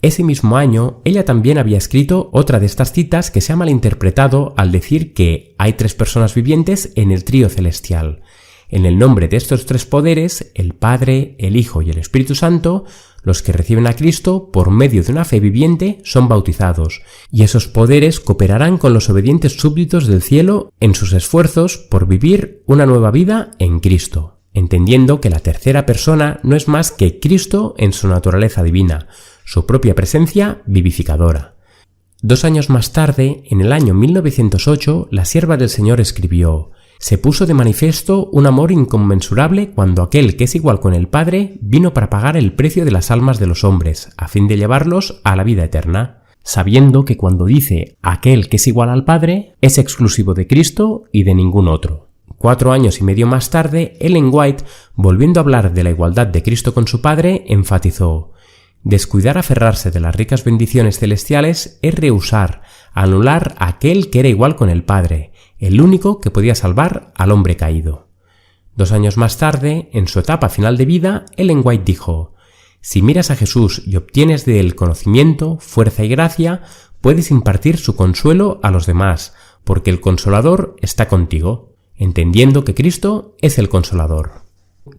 Ese mismo año, ella también había escrito otra de estas citas que se ha malinterpretado al decir que hay 3 personas vivientes en el trío celestial. En el nombre de estos 3 poderes, el Padre, el Hijo y el Espíritu Santo, los que reciben a Cristo por medio de una fe viviente son bautizados, y esos poderes cooperarán con los obedientes súbditos del cielo en sus esfuerzos por vivir una nueva vida en Cristo, entendiendo que la tercera persona no es más que Cristo en su naturaleza divina, su propia presencia vivificadora. 2 años más tarde, en el año 1908, la sierva del Señor escribió: «Se puso de manifiesto un amor inconmensurable cuando aquel que es igual con el Padre vino para pagar el precio de las almas de los hombres, a fin de llevarlos a la vida eterna», sabiendo que cuando dice aquel que es igual al Padre, es exclusivo de Cristo y de ningún otro. 4 años y medio más tarde, Ellen White, volviendo a hablar de la igualdad de Cristo con su Padre, enfatizó: «Descuidar aferrarse de las ricas bendiciones celestiales es rehusar, anular a aquel que era igual con el Padre, el único que podía salvar al hombre caído». 2 años más tarde, en su etapa final de vida, Ellen White dijo: «Si miras a Jesús y obtienes de él conocimiento, fuerza y gracia, puedes impartir su consuelo a los demás, porque el Consolador está contigo, entendiendo que Cristo es el Consolador».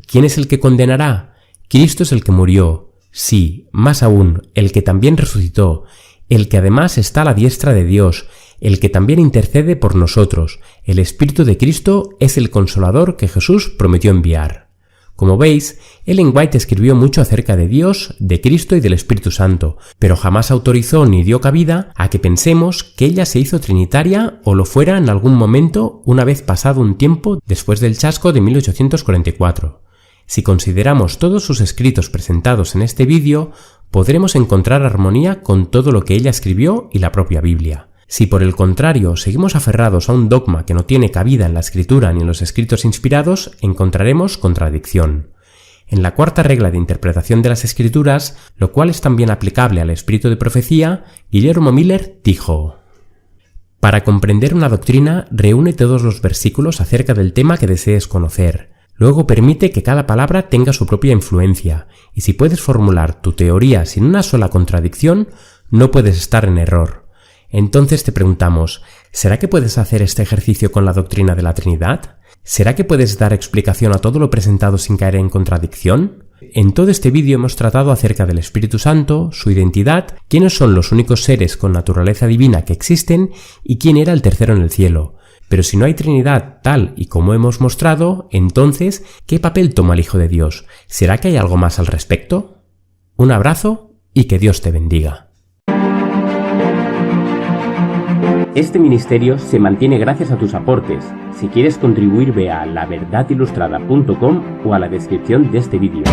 ¿Quién es el que condenará? Cristo es el que murió, sí, más aún, el que también resucitó, el que además está a la diestra de Dios, el que también intercede por nosotros. El Espíritu de Cristo es el Consolador que Jesús prometió enviar. Como veis, Ellen White escribió mucho acerca de Dios, de Cristo y del Espíritu Santo, pero jamás autorizó ni dio cabida a que pensemos que ella se hizo trinitaria o lo fuera en algún momento una vez pasado un tiempo después del chasco de 1844. Si consideramos todos sus escritos presentados en este vídeo, podremos encontrar armonía con todo lo que ella escribió y la propia Biblia. Si por el contrario seguimos aferrados a un dogma que no tiene cabida en la escritura ni en los escritos inspirados, encontraremos contradicción. En la 4ª regla de interpretación de las escrituras, lo cual es también aplicable al espíritu de profecía, Guillermo Miller dijo: «Para comprender una doctrina, reúne todos los versículos acerca del tema que desees conocer. Luego permite que cada palabra tenga su propia influencia, y si puedes formular tu teoría sin una sola contradicción, no puedes estar en error. Entonces te preguntamos, ¿será que puedes hacer este ejercicio con la doctrina de la Trinidad? ¿Será que puedes dar explicación a todo lo presentado sin caer en contradicción? En todo este vídeo hemos tratado acerca del Espíritu Santo, su identidad, quiénes son los únicos seres con naturaleza divina que existen y quién era el tercero en el cielo. Pero si no hay Trinidad tal y como hemos mostrado, entonces, ¿qué papel toma el Hijo de Dios? ¿Será que hay algo más al respecto? Un abrazo y que Dios te bendiga. Este ministerio se mantiene gracias a tus aportes. Si quieres contribuir, ve a laverdadilustrada.com o a la descripción de este vídeo.